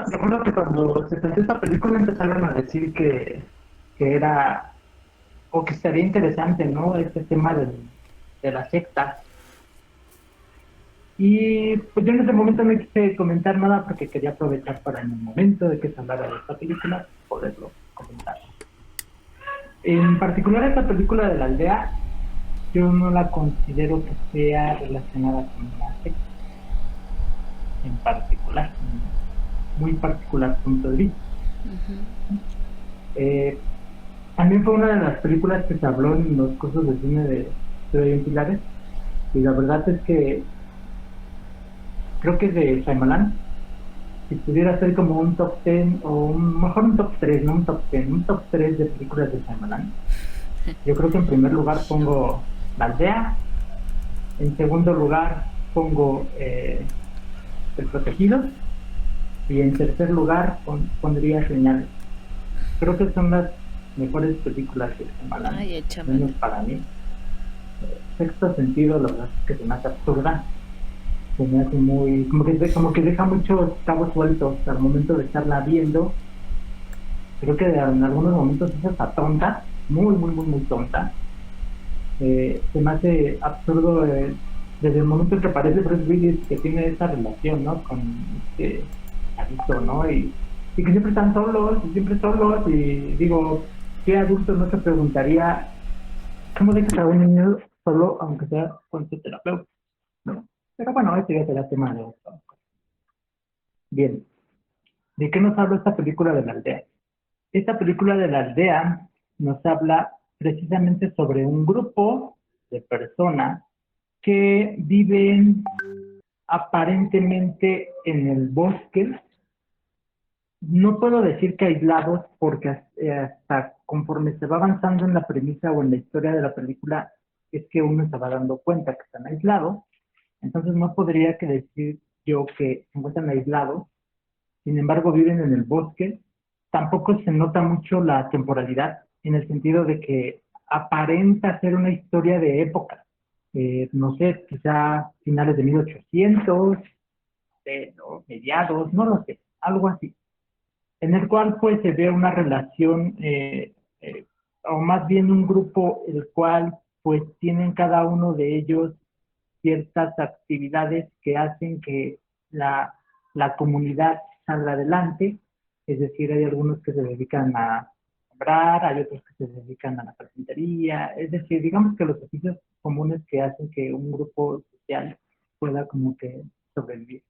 recuerdo que cuando se presentó esta película empezaron a decir que era, o que sería interesante, ¿no? Este tema de la secta. Y pues yo en ese momento no quise comentar nada porque quería aprovechar para en el momento de que se hablara de esta película poderlo comentar. En particular esta película de la aldea, yo no la considero que sea relacionada con una secta en particular, un muy particular punto de vista. Eh, También fue una de las películas que se habló en los cursos de cine de Orión Pilares, y la verdad es que creo que de Shyamalan, si pudiera ser como un top 10 o mejor un top 3, no un top 10, un top 3 de películas de Shyamalan, yo creo que en primer lugar pongo La Aldea, en segundo lugar pongo El Protegido, y en tercer lugar pondría Señales. Creo que son las mejores películas de Shyamalan, Ay, échamelo. menos para mí. Sexto Sentido, la verdad es que se me hace absurda, se me hace muy, como que deja muchos cabos sueltos al momento de estarla viendo. Creo que en algunos momentos es hasta tonta, muy, muy, muy, muy tonta. Se me hace absurdo desde el momento en que aparece Bruce Willis, que tiene esa relación, ¿no? Con este adicto, ¿no? Y que siempre están solos, y siempre solos, y digo, ¿qué adulto no se preguntaría cómo dejas a un niño solo, aunque sea con su terapeuta, ¿no? Pero bueno, este ya será tema de otro. Bien, ¿de qué nos habla esta película de la aldea? Esta película de la aldea nos habla precisamente sobre un grupo de personas que viven aparentemente en el bosque. No puedo decir que aislados porque hasta conforme se va avanzando en la premisa o en la historia de la película es que uno se va dando cuenta que están aislados. Entonces no podría que decir yo que se encuentran aislados, sin embargo viven en el bosque. Tampoco se nota mucho la temporalidad en el sentido de que aparenta ser una historia de época. No sé, quizá finales de 1800, ¿no? Mediados, no lo sé, algo así, en el cual pues se ve una relación, o más bien un grupo, el cual pues tienen cada uno de ellos ciertas actividades que hacen que la comunidad salga adelante. Es decir, hay algunos que se dedican a sembrar, hay otros que se dedican a la carpintería, es decir, digamos que los oficios comunes que hacen que un grupo social pueda como que sobrevivir.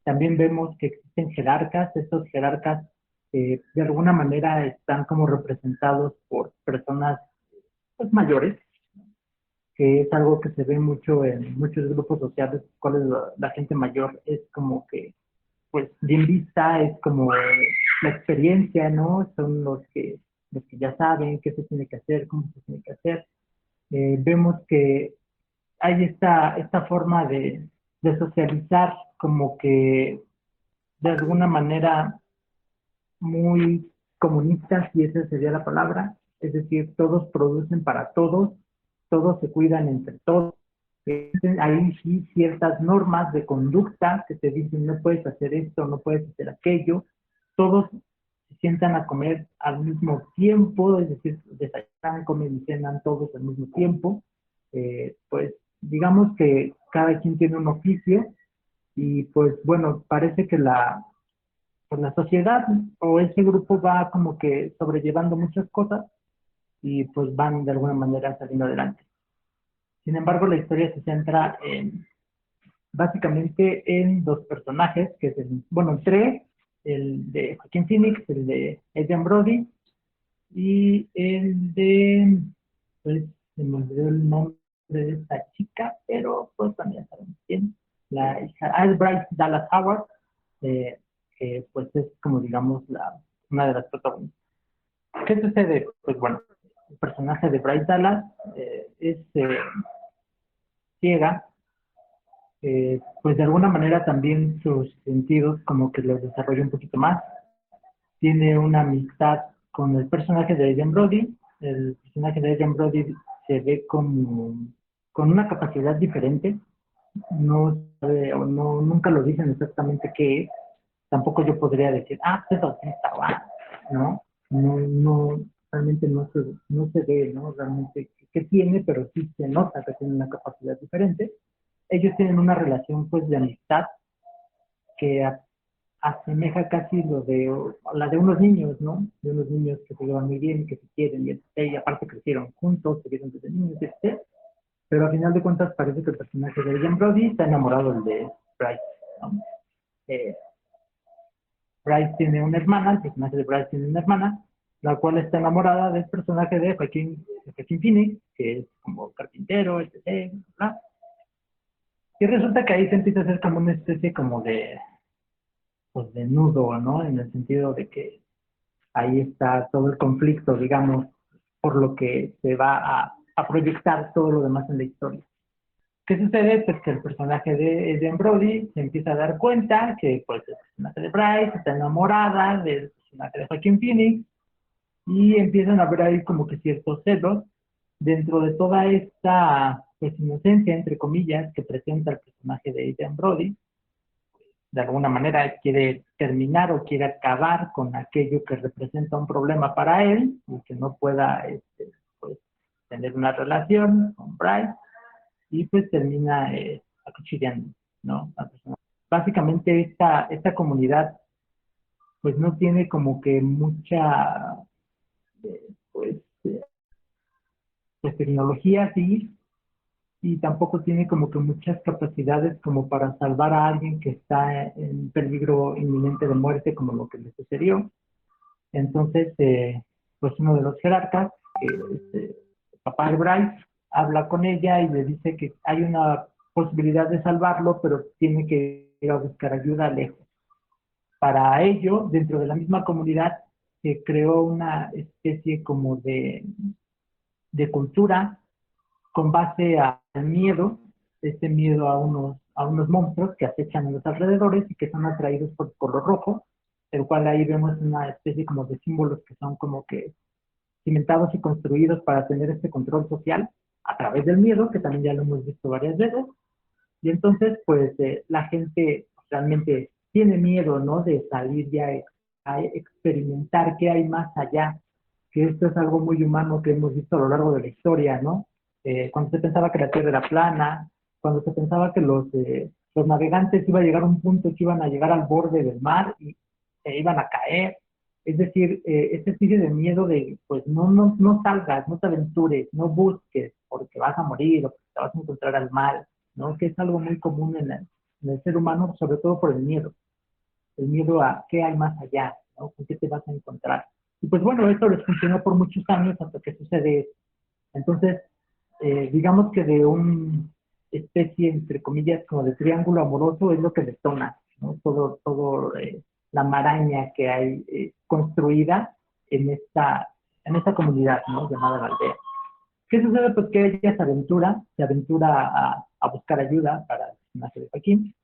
También vemos que existen jerarcas. Estos jerarcas de alguna manera están como representados por personas pues, mayores, que es algo que se ve mucho en muchos grupos sociales, cuales la gente mayor es como que, pues, bien vista, es como la experiencia, ¿no? Son los que ya saben qué se tiene que hacer, cómo se tiene que hacer. Vemos que hay esta forma de socializar como que de alguna manera muy comunista, si esa sería la palabra, es decir, todos producen para todos se cuidan entre todos. Hay sí ciertas normas de conducta que te dicen no puedes hacer esto, no puedes hacer aquello. Todos se sientan a comer al mismo tiempo, es decir, desayunan, comen y cenan todos al mismo tiempo. Pues digamos que cada quien tiene un oficio y pues bueno, parece que pues, la sociedad o ese grupo va como que sobrellevando muchas cosas y pues van de alguna manera saliendo adelante. Sin embargo, la historia se centra básicamente en dos personajes, que es bueno, tres, el de Joaquín Phoenix, el de Adrian Brody y el de, pues, se me olvidó el nombre de esta chica, pero pues también saben quién, la hija, es Bryce Dallas Howard, eh, que pues es como digamos una de las protagonistas. ¿Qué sucede? Pues bueno, el personaje de Bryce Dallas es ciega, pues de alguna manera también sus sentidos como que los desarrolla un poquito más. Tiene una amistad con el personaje de Adrian Brody. El personaje de Adrian Brody se ve como con una capacidad diferente. No sabe o no, nunca lo dicen exactamente qué es, tampoco yo podría decir, pues es autista, ¿no? No, realmente no se ve, ¿no? Realmente qué tiene, pero sí se nota que tiene una capacidad diferente. Ellos tienen una relación, pues, de amistad que asemeja casi la de unos niños, ¿no? De unos niños que se llevan muy bien, que se quieren, y aparte crecieron juntos, se vieron desde niños, pero a final de cuentas parece que el personaje de Adrien Brody está enamorado del de Bryce, ¿no? Eh, Bryce tiene una hermana, el personaje de Bryce tiene una hermana, la cual está enamorada del personaje de Joaquin Phoenix, que es como carpintero, etc. Bla. Y resulta que ahí se empieza a hacer como una especie como de, pues, de nudo, ¿no? En el sentido de que ahí está todo el conflicto, digamos, por lo que se va a proyectar todo lo demás en la historia. ¿Qué sucede? Pues que el personaje de Adrien Brody se empieza a dar cuenta que pues el personaje de Bryce está enamorada del personaje de Joaquin Phoenix y empiezan a haber ahí como que ciertos celos dentro de toda esta pues inocencia, entre comillas, que presenta el personaje de Adrien Brody. De alguna manera quiere terminar o quiere acabar con aquello que representa un problema para él y que no pueda pues, tener una relación con Bryce y pues termina acuchillando, ¿no? A persona. Básicamente esta comunidad pues no tiene como que mucha pues, pues tecnología sí y tampoco tiene como que muchas capacidades como para salvar a alguien que está en peligro inminente de muerte como lo que le sucedió. Entonces, pues uno de los jerarcas, que es el papá de Bryce, habla con ella y le dice que hay una posibilidad de salvarlo, pero tiene que ir a buscar ayuda lejos. Para ello, dentro de la misma comunidad, se creó una especie como de cultura con base al miedo, este miedo a unos monstruos que acechan en los alrededores y que son atraídos por color rojo, el cual ahí vemos una especie como de símbolos que son como que cimentados y construidos para tener este control social a través del miedo, que también ya lo hemos visto varias veces, y entonces pues la gente realmente tiene miedo, ¿no? De salir ya a experimentar qué hay más allá, que esto es algo muy humano que hemos visto a lo largo de la historia, ¿no? Cuando se pensaba que la Tierra era plana, cuando se pensaba que los navegantes iban a llegar a un punto que iban a llegar al borde del mar y iban a caer. Es decir, este especie de miedo de, pues no salgas, no te aventures, no busques porque vas a morir o porque te vas a encontrar al mal, ¿no? Que es algo muy común en el ser humano, sobre todo por el miedo a qué hay más allá, ¿no? ¿Con qué te vas a encontrar? Y pues bueno, esto les funcionó por muchos años hasta que sucede esto. Entonces, digamos que de una especie, entre comillas, como de triángulo amoroso es lo que detona, ¿no? Todo la maraña que hay construida en esta comunidad, ¿no? Llamada la aldea. ¿Qué sucede? Pues que ella se aventura a buscar ayuda para el personaje de Joaquín.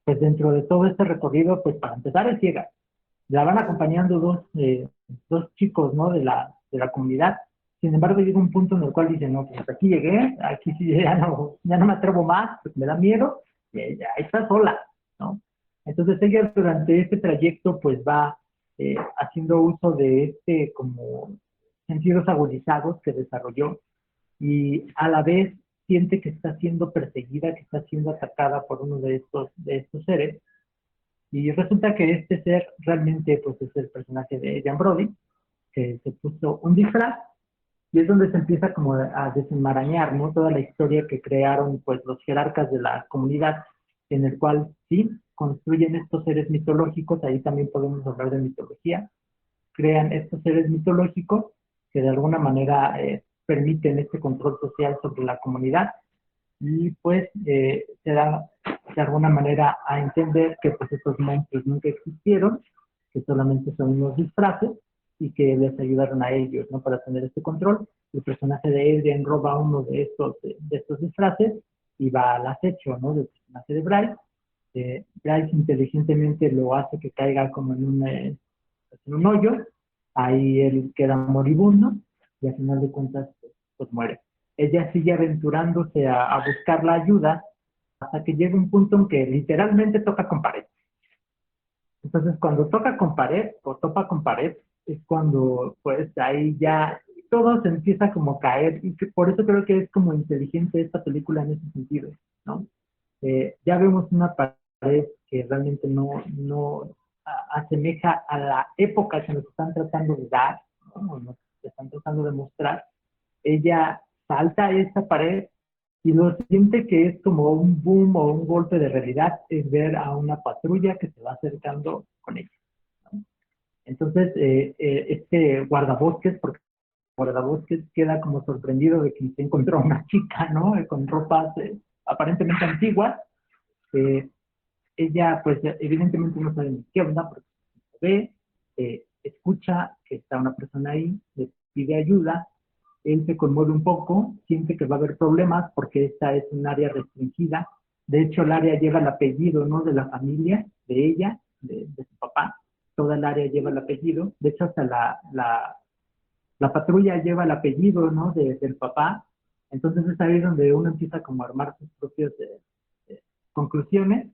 Pues dentro de todo este recorrido, pues para empezar es ciega. La van acompañando dos chicos, ¿no? De la comunidad. Sin embargo, llega un punto en el cual dice, no, pues hasta aquí llegué, aquí sí ya no me atrevo más, pues me da miedo, y ya está sola, ¿no? Entonces ella durante este trayecto pues va haciendo uso de como sentidos agudizados que desarrolló y a la vez siente que está siendo perseguida, que está siendo atacada por uno de estos seres. Y resulta que este ser realmente pues es el personaje de Jan Brody, que se puso un disfraz y es donde se empieza como a desenmarañar, ¿no? Toda la historia que crearon pues los jerarcas de la comunidad, en el cual sí construyen estos seres mitológicos, ahí también podemos hablar de mitología, crean estos seres mitológicos que de alguna manera permiten este control social sobre la comunidad y pues se da de alguna manera a entender que pues estos monstruos nunca existieron, que solamente son unos disfraces y que les ayudaron a ellos, ¿no? Para tener este control. El personaje de Adrien roba uno de estos disfraces y va al acecho, ¿no? Del personaje de Bryce. Bryce inteligentemente lo hace que caiga como en un hoyo, ahí él queda moribundo y al final de cuentas pues muere. Ella sigue aventurándose a buscar la ayuda hasta que llega un punto en que literalmente toca con pared. Entonces, cuando toca con pared o topa con pared, es cuando, pues, ahí ya todo se empieza como a caer. Y por eso creo que es como inteligente esta película en ese sentido, ¿no? Ya vemos una pared que realmente no asemeja a la época que nos están tratando de dar, ¿no? O nos están tratando de mostrar. Ella salta esa pared y lo siguiente que es como un boom o un golpe de realidad es ver a una patrulla que se va acercando con ella, ¿no? Entonces, este guardabosques, porque guardabosques queda como sorprendido de que se encontró una chica, ¿no? Con ropas aparentemente antiguas. Eh, Ella, pues, evidentemente no sabe ni qué onda, porque ve, escucha que está una persona ahí, le pide ayuda, él se conmueve un poco, siente que va a haber problemas porque esta es un área restringida. De hecho, el área lleva el apellido, ¿no? De la familia, de ella, de su papá. Toda el área lleva el apellido. De hecho, hasta la patrulla lleva el apellido, ¿no? Del papá. Entonces es ahí donde uno empieza como a armar sus propias conclusiones.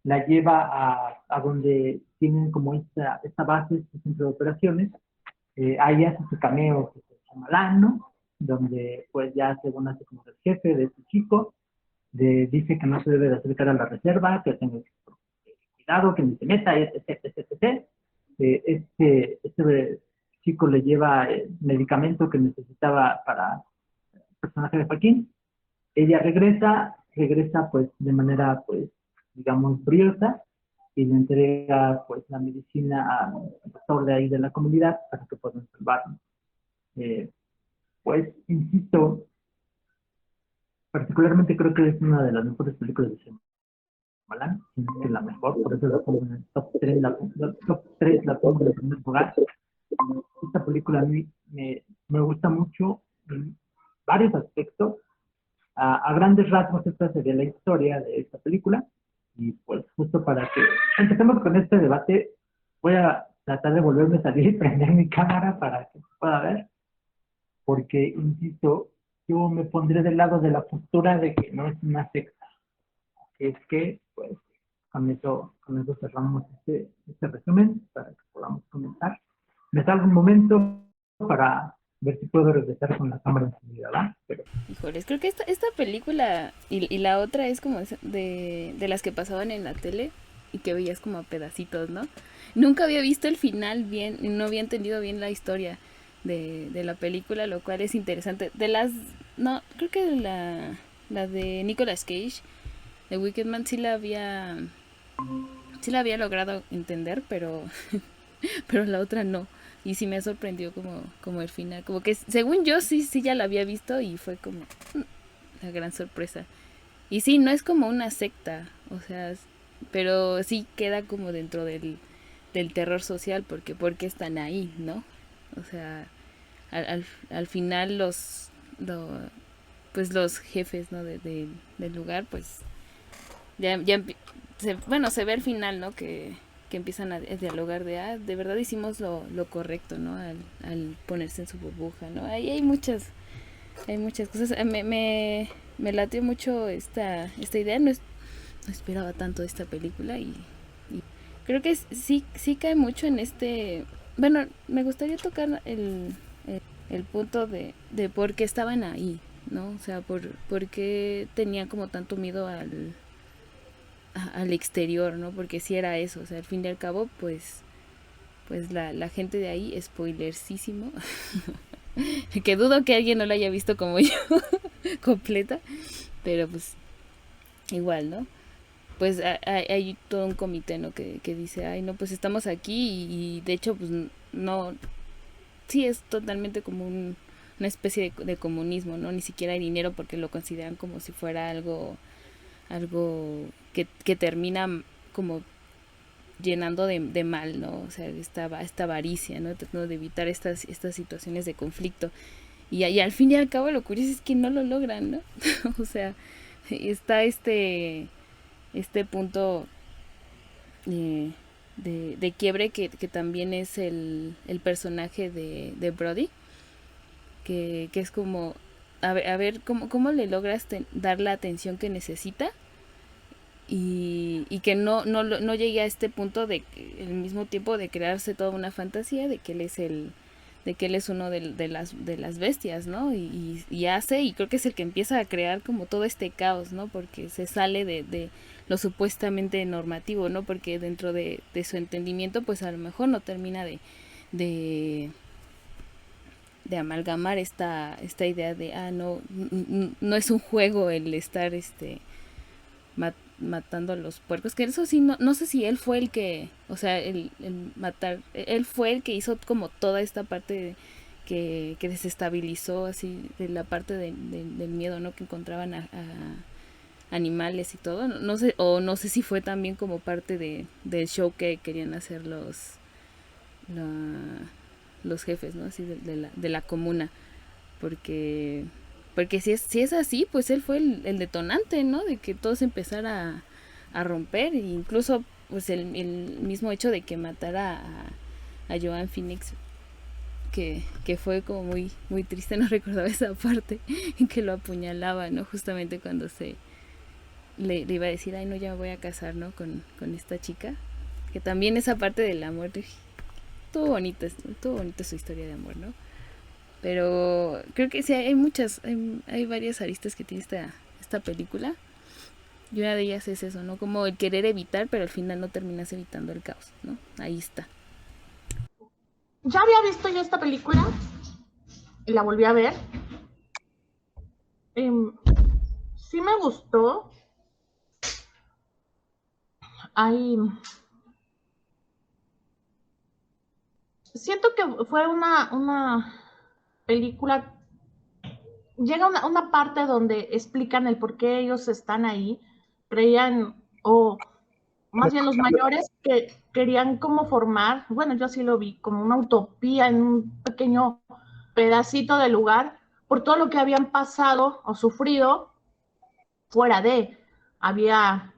La lleva a donde tienen como esta base, este centro de operaciones. Ahí hace su cameo, que se llama ¿no? Donde pues ya según hace como el jefe de este chico, dice que no se debe de acercar a la reserva, que tenga cuidado, que ni se meta, etc, etc, etc. Este chico le lleva el medicamento que necesitaba para el personaje de Joaquín. Ella regresa pues de manera pues digamos briosa y le entrega pues la medicina al doctor de ahí de la comunidad para que puedan salvarlo. Eh, pues insisto, particularmente creo que es una de las mejores películas de Shyamalan, si no es que la mejor, por eso la pongo en el top 3, top 3 la pongo en el primer lugar. Esta película a mí me gusta mucho en varios aspectos. A grandes rasgos esta sería la historia de esta película y pues justo para que empecemos con este debate voy a tratar de volverme a salir y prender mi cámara para que se pueda ver porque insisto yo me pondré del lado de la postura de que no es una secta, es que pues con eso cerramos este resumen para que podamos comenzar. Me salgo un momento para ver si puedo regresar con la cámara encendida, ¿verdad? Pero Híjoles, creo que esta película y la otra es como de las que pasaban en la tele y que veías como a pedacitos, ¿no? Nunca había visto el final bien, no había entendido bien la historia de la película, lo cual es interesante. No, creo que la de Nicolas Cage, de Wicked Man, sí la había logrado entender, pero la otra no. Y sí me sorprendió como el final. Como que según yo sí ya la había visto y fue como la gran sorpresa. Y sí, no es como una secta, o sea, pero sí queda como dentro del terror social porque están ahí, ¿no? O sea, al final pues los jefes, ¿no? Del lugar, pues ya bueno, se ve al final, ¿no? Que empiezan a dialogar de verdad hicimos lo correcto, ¿no? Al ponerse en su burbuja, ¿no? Ahí hay muchas cosas. Me latió mucho esta idea, no esperaba tanto de esta película y creo que sí cae mucho en bueno, me gustaría tocar el punto de por qué estaban ahí, ¿no? O sea, por qué tenían como tanto miedo al exterior, ¿no? Porque si era eso, o sea, al fin y al cabo, pues la gente de ahí, spoilersísimo, que dudo que alguien no la haya visto como yo, completa, pero pues igual, ¿no? Pues hay todo un comité, ¿no? Que dice, ay, no, pues estamos aquí y de hecho, pues no, sí es totalmente como una especie de comunismo, ¿no? Ni siquiera hay dinero porque lo consideran como si fuera algo que termina como llenando de mal, ¿no? O sea, esta avaricia, ¿no? Tratando de evitar estas situaciones de conflicto. Y al fin y al cabo lo curioso es que no lo logran, ¿no? O sea, está este punto de quiebre que también es el personaje de Brody, que es como, a ver cómo le logras dar la atención que necesita y que no llegue a este punto de al mismo tiempo de crearse toda una fantasía de que él es de que él es uno de las bestias, ¿no? Y hace, y creo que es el que empieza a crear como todo este caos, ¿no? Porque se sale de lo supuestamente normativo, ¿no? Porque dentro de su entendimiento, pues a lo mejor no termina de, de amalgamar esta idea de, no es un juego el estar matando a los puercos, que eso sí, no sé si él fue el que, o sea, el matar, él fue el que hizo como toda esta parte que desestabilizó así de la parte del miedo, ¿no? Que encontraban a animales y todo, no sé, o no sé si fue también como parte del show que querían hacer la, los jefes, ¿no? Así de la comuna, porque si es así, pues él fue el detonante, ¿no? De que todo se empezara a romper, e incluso pues el mismo hecho de que matara a Joan Phoenix, que fue como muy triste, no recordaba esa parte, en que lo apuñalaba, ¿no? Justamente cuando le iba a decir, ay, no, ya me voy a casar, ¿no? Con esta chica, que también esa parte del amor, estuvo bonita su historia de amor, ¿no? Pero creo que sí, hay varias aristas que tiene esta película. Y una de ellas es eso, ¿no? Como el querer evitar, pero al final no terminas evitando el caos, ¿no? Ahí está. Ya había visto yo esta película y la volví a ver. Sí me gustó. Hay... Siento que fue una película. Llega una parte donde explican el por qué ellos están ahí. Creían, o más bien los mayores, que querían como formar, bueno, yo sí lo vi, como una utopía en un pequeño pedacito de lugar, por todo lo que habían pasado o sufrido fuera de. Había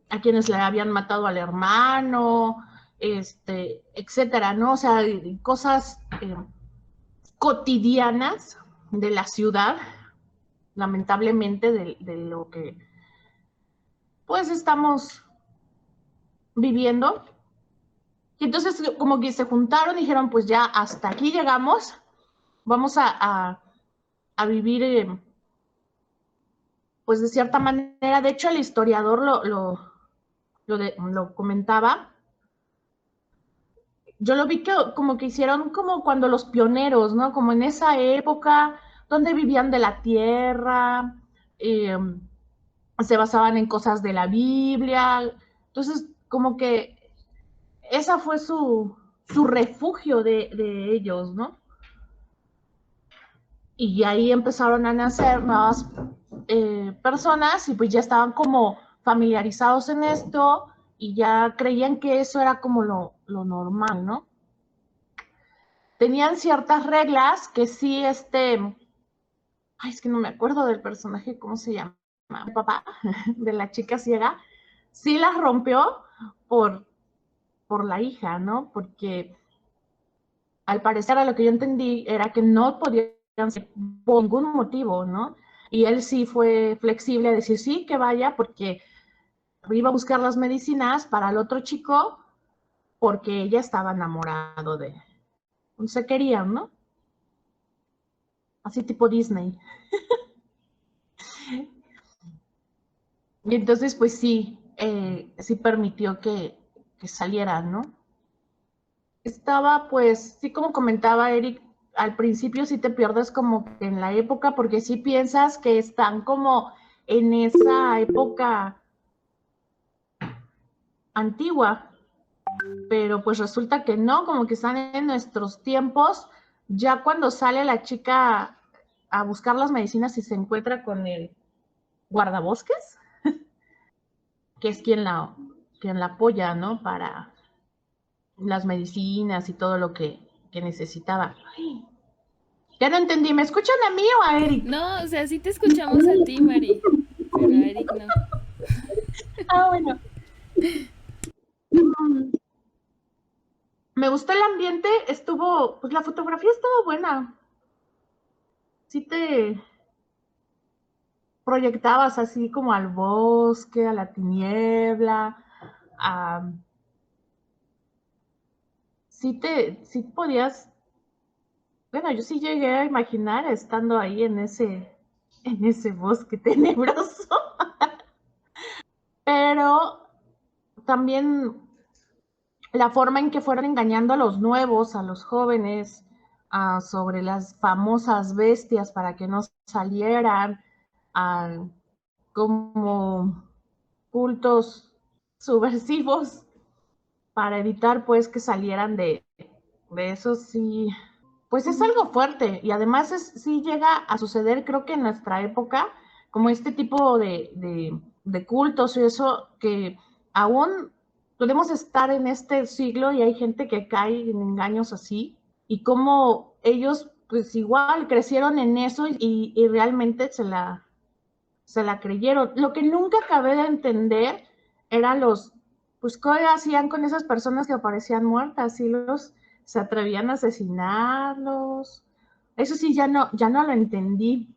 a quienes le habían matado al hermano, etcétera, ¿no? O sea, cosas cotidianas de la ciudad, lamentablemente, de lo que pues estamos viviendo. Y entonces como que se juntaron y dijeron, pues ya hasta aquí llegamos, vamos a vivir, pues de cierta manera. De hecho, el historiador lo comentaba. Yo lo vi que como que hicieron como cuando los pioneros, ¿no? Como en esa época donde vivían de la tierra, eh, se basaban en cosas de la Biblia. Entonces, como que esa fue su refugio de ellos, ¿no? Y ahí empezaron a nacer nuevas personas y pues ya estaban como familiarizados en esto y ya creían que eso era como lo normal, ¿no? Tenían ciertas reglas que sí, ay, es que no me acuerdo del personaje, ¿cómo se llama? Mi papá, de la chica ciega, sí las rompió por, por la hija, ¿no? Porque al parecer a lo que yo entendí era que no podían ser por ningún motivo, ¿no? Y él sí fue flexible a decir sí, que vaya, porque iba a buscar las medicinas para el otro chico, porque ella estaba enamorado de, se querían, ¿no? Así tipo Disney. Y entonces, pues sí, sí permitió que salieran, ¿no? Estaba, pues, sí, como comentaba Eric, al principio sí te pierdes como que en la época, porque sí piensas que están como en esa época antigua, pero pues resulta que no, como que están en nuestros tiempos. Ya cuando sale la chica a buscar las medicinas y se encuentra con el guardabosques, que es quien la apoya, ¿no? Para las medicinas y todo lo que necesitaba. Ay, ya no entendí, ¿me escuchan a mí o a Eric? No, o sea, sí te escuchamos a ti, Mari, pero a Eric no. Ah, bueno. Me gustó el ambiente, estuvo, pues la fotografía estuvo buena. Sí proyectabas así como al bosque, a la tiniebla, a, sí podías, bueno, yo sí llegué a imaginar estando ahí en ese bosque tenebroso, pero también la forma en que fueron engañando a los nuevos, a los jóvenes, sobre las famosas bestias para que no salieran, como cultos subversivos para evitar pues que salieran de eso, sí, pues es algo fuerte y además sí llega a suceder creo que en nuestra época como este tipo de cultos y eso que aún podemos estar en este siglo y hay gente que cae en engaños así y como ellos pues igual crecieron en eso y realmente se la creyeron. Lo que nunca acabé de entender eran pues, ¿qué hacían con esas personas que aparecían muertas? Si se atrevían a asesinarlos. Eso sí, ya no lo entendí.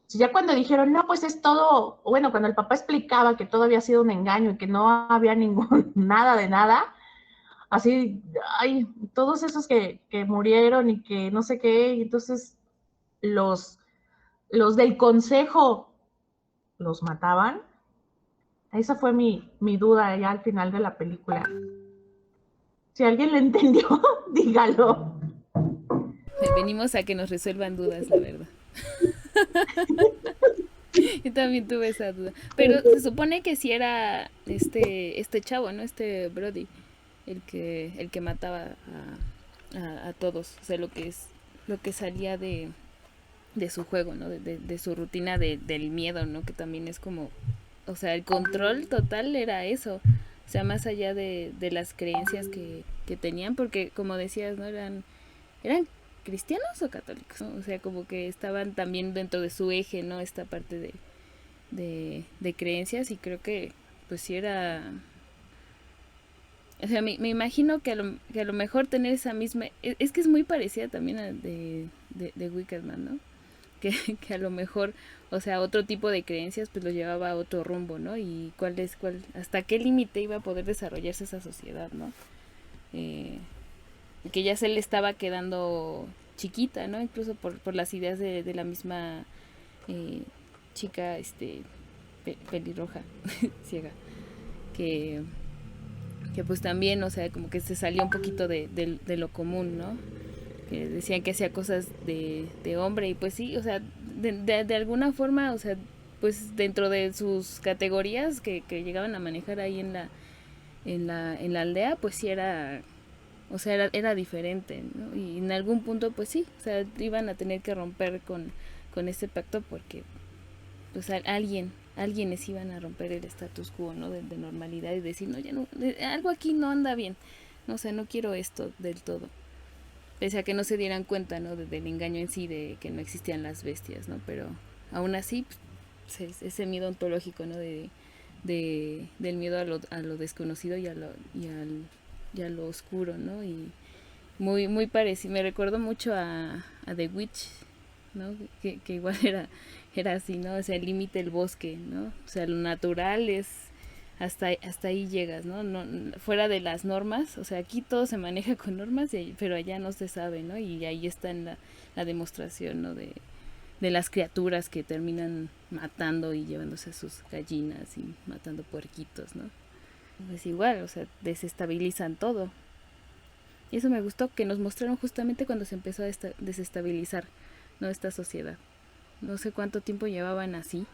Ya cuando dijeron, no, pues es todo, bueno, cuando el papá explicaba que todo había sido un engaño y que no había ningún, nada de nada, así, ay, todos esos que murieron y que no sé qué, y entonces los, los del consejo los mataban. Esa fue mi duda ya al final de la película. Si alguien lo entendió, dígalo. Venimos a que nos resuelvan dudas, la verdad. Yo también tuve esa duda. Pero se supone que sí era este chavo, ¿no? Este Brody, el que mataba a todos. O sea, lo que salía de su juego, ¿no? De su rutina del miedo, ¿no? Que también es como, o sea, el control total era eso. O sea, más allá de las creencias que tenían, porque como decías, ¿no? Eran cristianos o católicos, ¿no? O sea, como que estaban también dentro de su eje, ¿no? Esta parte de creencias y creo que pues sí era... O sea, me imagino que a lo mejor tener esa misma... Es que es muy parecida también a de Wickerman, ¿no? Que a lo mejor, o sea, otro tipo de creencias pues lo llevaba a otro rumbo, ¿no? Y hasta qué límite iba a poder desarrollarse esa sociedad, ¿no? Que ya se le estaba quedando chiquita, ¿no? Incluso por las ideas de la misma eh, chica, pelirroja, ciega, que, que pues también, o sea, como que se salió un poquito de lo común, ¿no? Que decían que hacía cosas de hombre y pues sí, o sea, de alguna forma, o sea, pues dentro de sus categorías que llegaban a manejar ahí en la aldea, pues sí era, o sea, era diferente, ¿no? Y en algún punto, pues sí, o sea, iban a tener que romper con ese pacto porque, pues alguienes iban a romper el status quo, ¿no? De normalidad y decir, no, ya no, algo aquí no anda bien, no, o sea, no quiero esto del todo. Pese a que no se dieran cuenta, ¿no? Del engaño en sí, de que no existían las bestias, ¿no? Pero aún así, pues, ese miedo ontológico, ¿no? Del miedo a lo desconocido y a lo oscuro, ¿no? Y muy parecido. Me recuerdo mucho a The Witch, ¿no? Que igual era así, ¿no? O sea, el límite del bosque, ¿no? O sea, lo natural es hasta ahí llegas, ¿no? No, fuera de las normas, o sea, aquí todo se maneja con normas, pero allá no se sabe, ¿no? Y ahí está en la demostración, ¿no? De las criaturas que terminan matando y llevándose a sus gallinas y matando puerquitos, ¿no? Pues igual, o sea, desestabilizan todo. Y eso me gustó, que nos mostraron justamente cuando se empezó a desestabilizar, ¿no? Esta sociedad. No sé cuánto tiempo llevaban así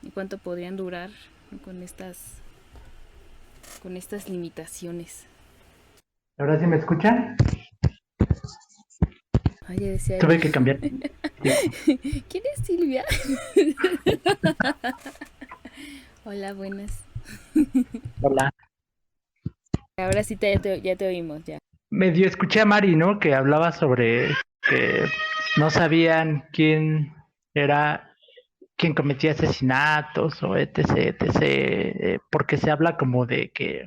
y cuánto podrían durar, ¿no? Con estas limitaciones. ¿Ahora sí me escuchan? Ay, ya decía Tuve yo. que cambiar. ¿Quién es Silvia? Hola, buenas. Hola. Ahora sí ya te oímos, ya. Medio escuché a Mari, ¿no? Que hablaba sobre que no sabían era, quién cometía asesinatos o etc, etc, porque se habla como de que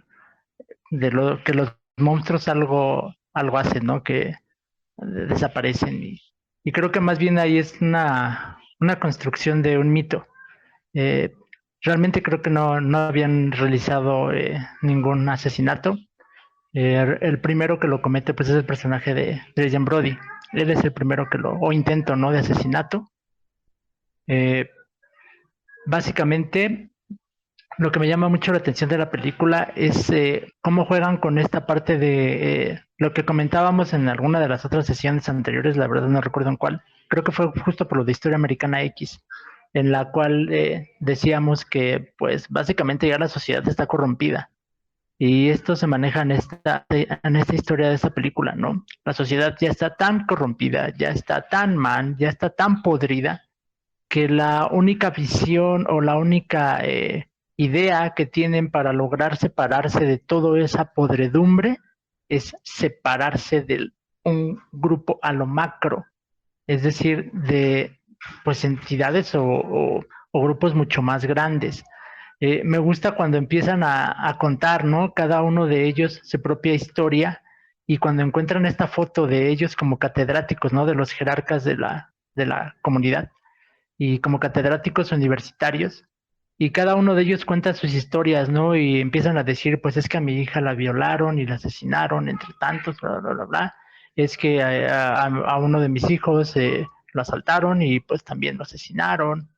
los monstruos algo hacen, ¿no? Que desaparecen y creo que más bien ahí es una construcción de un mito. Eh, realmente creo que no habían realizado ningún asesinato. El primero que lo comete pues es el personaje de Adrien Brody. Él es el primero o intento, ¿no?, de asesinato. Eh, Básicamente, lo que me llama mucho la atención de la película es cómo juegan con esta parte de lo que comentábamos en alguna de las otras sesiones anteriores, la verdad no recuerdo en cuál, creo que fue justo por lo de Historia Americana X, en la cual decíamos que pues básicamente ya la sociedad está corrompida. Y esto se maneja en esta historia de esta película, ¿no? La sociedad ya está tan corrompida, ya está tan mal, ya está tan podrida, que la única visión o la única idea que tienen para lograr separarse de toda esa podredumbre es separarse de un grupo a lo macro, es decir, de pues entidades o grupos mucho más grandes. Me gusta cuando empiezan a contar, ¿no?, cada uno de ellos su propia historia, y cuando encuentran esta foto de ellos como catedráticos, ¿no?, de los jerarcas de la comunidad y como catedráticos universitarios, y cada uno de ellos cuenta sus historias, ¿no? Y empiezan a decir, pues es que a mi hija la violaron y la asesinaron, entre tantos, bla, bla, bla, bla. Es que a uno de mis hijos lo asaltaron y pues también lo asesinaron,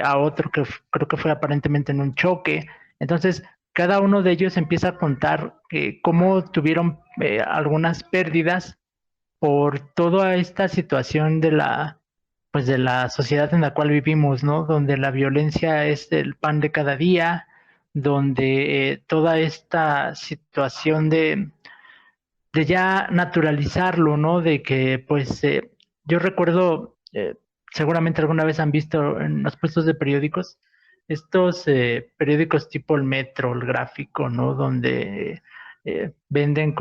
a otro que creo que fue aparentemente en un choque. Entonces, cada uno de ellos empieza a contar cómo tuvieron algunas pérdidas por toda esta situación pues de la sociedad en la cual vivimos, ¿no? Donde la violencia es el pan de cada día, donde toda esta situación de ya naturalizarlo, ¿no? De que, pues, yo recuerdo, seguramente alguna vez han visto en los puestos de periódicos, estos periódicos tipo el Metro, el Gráfico, ¿no? Donde venden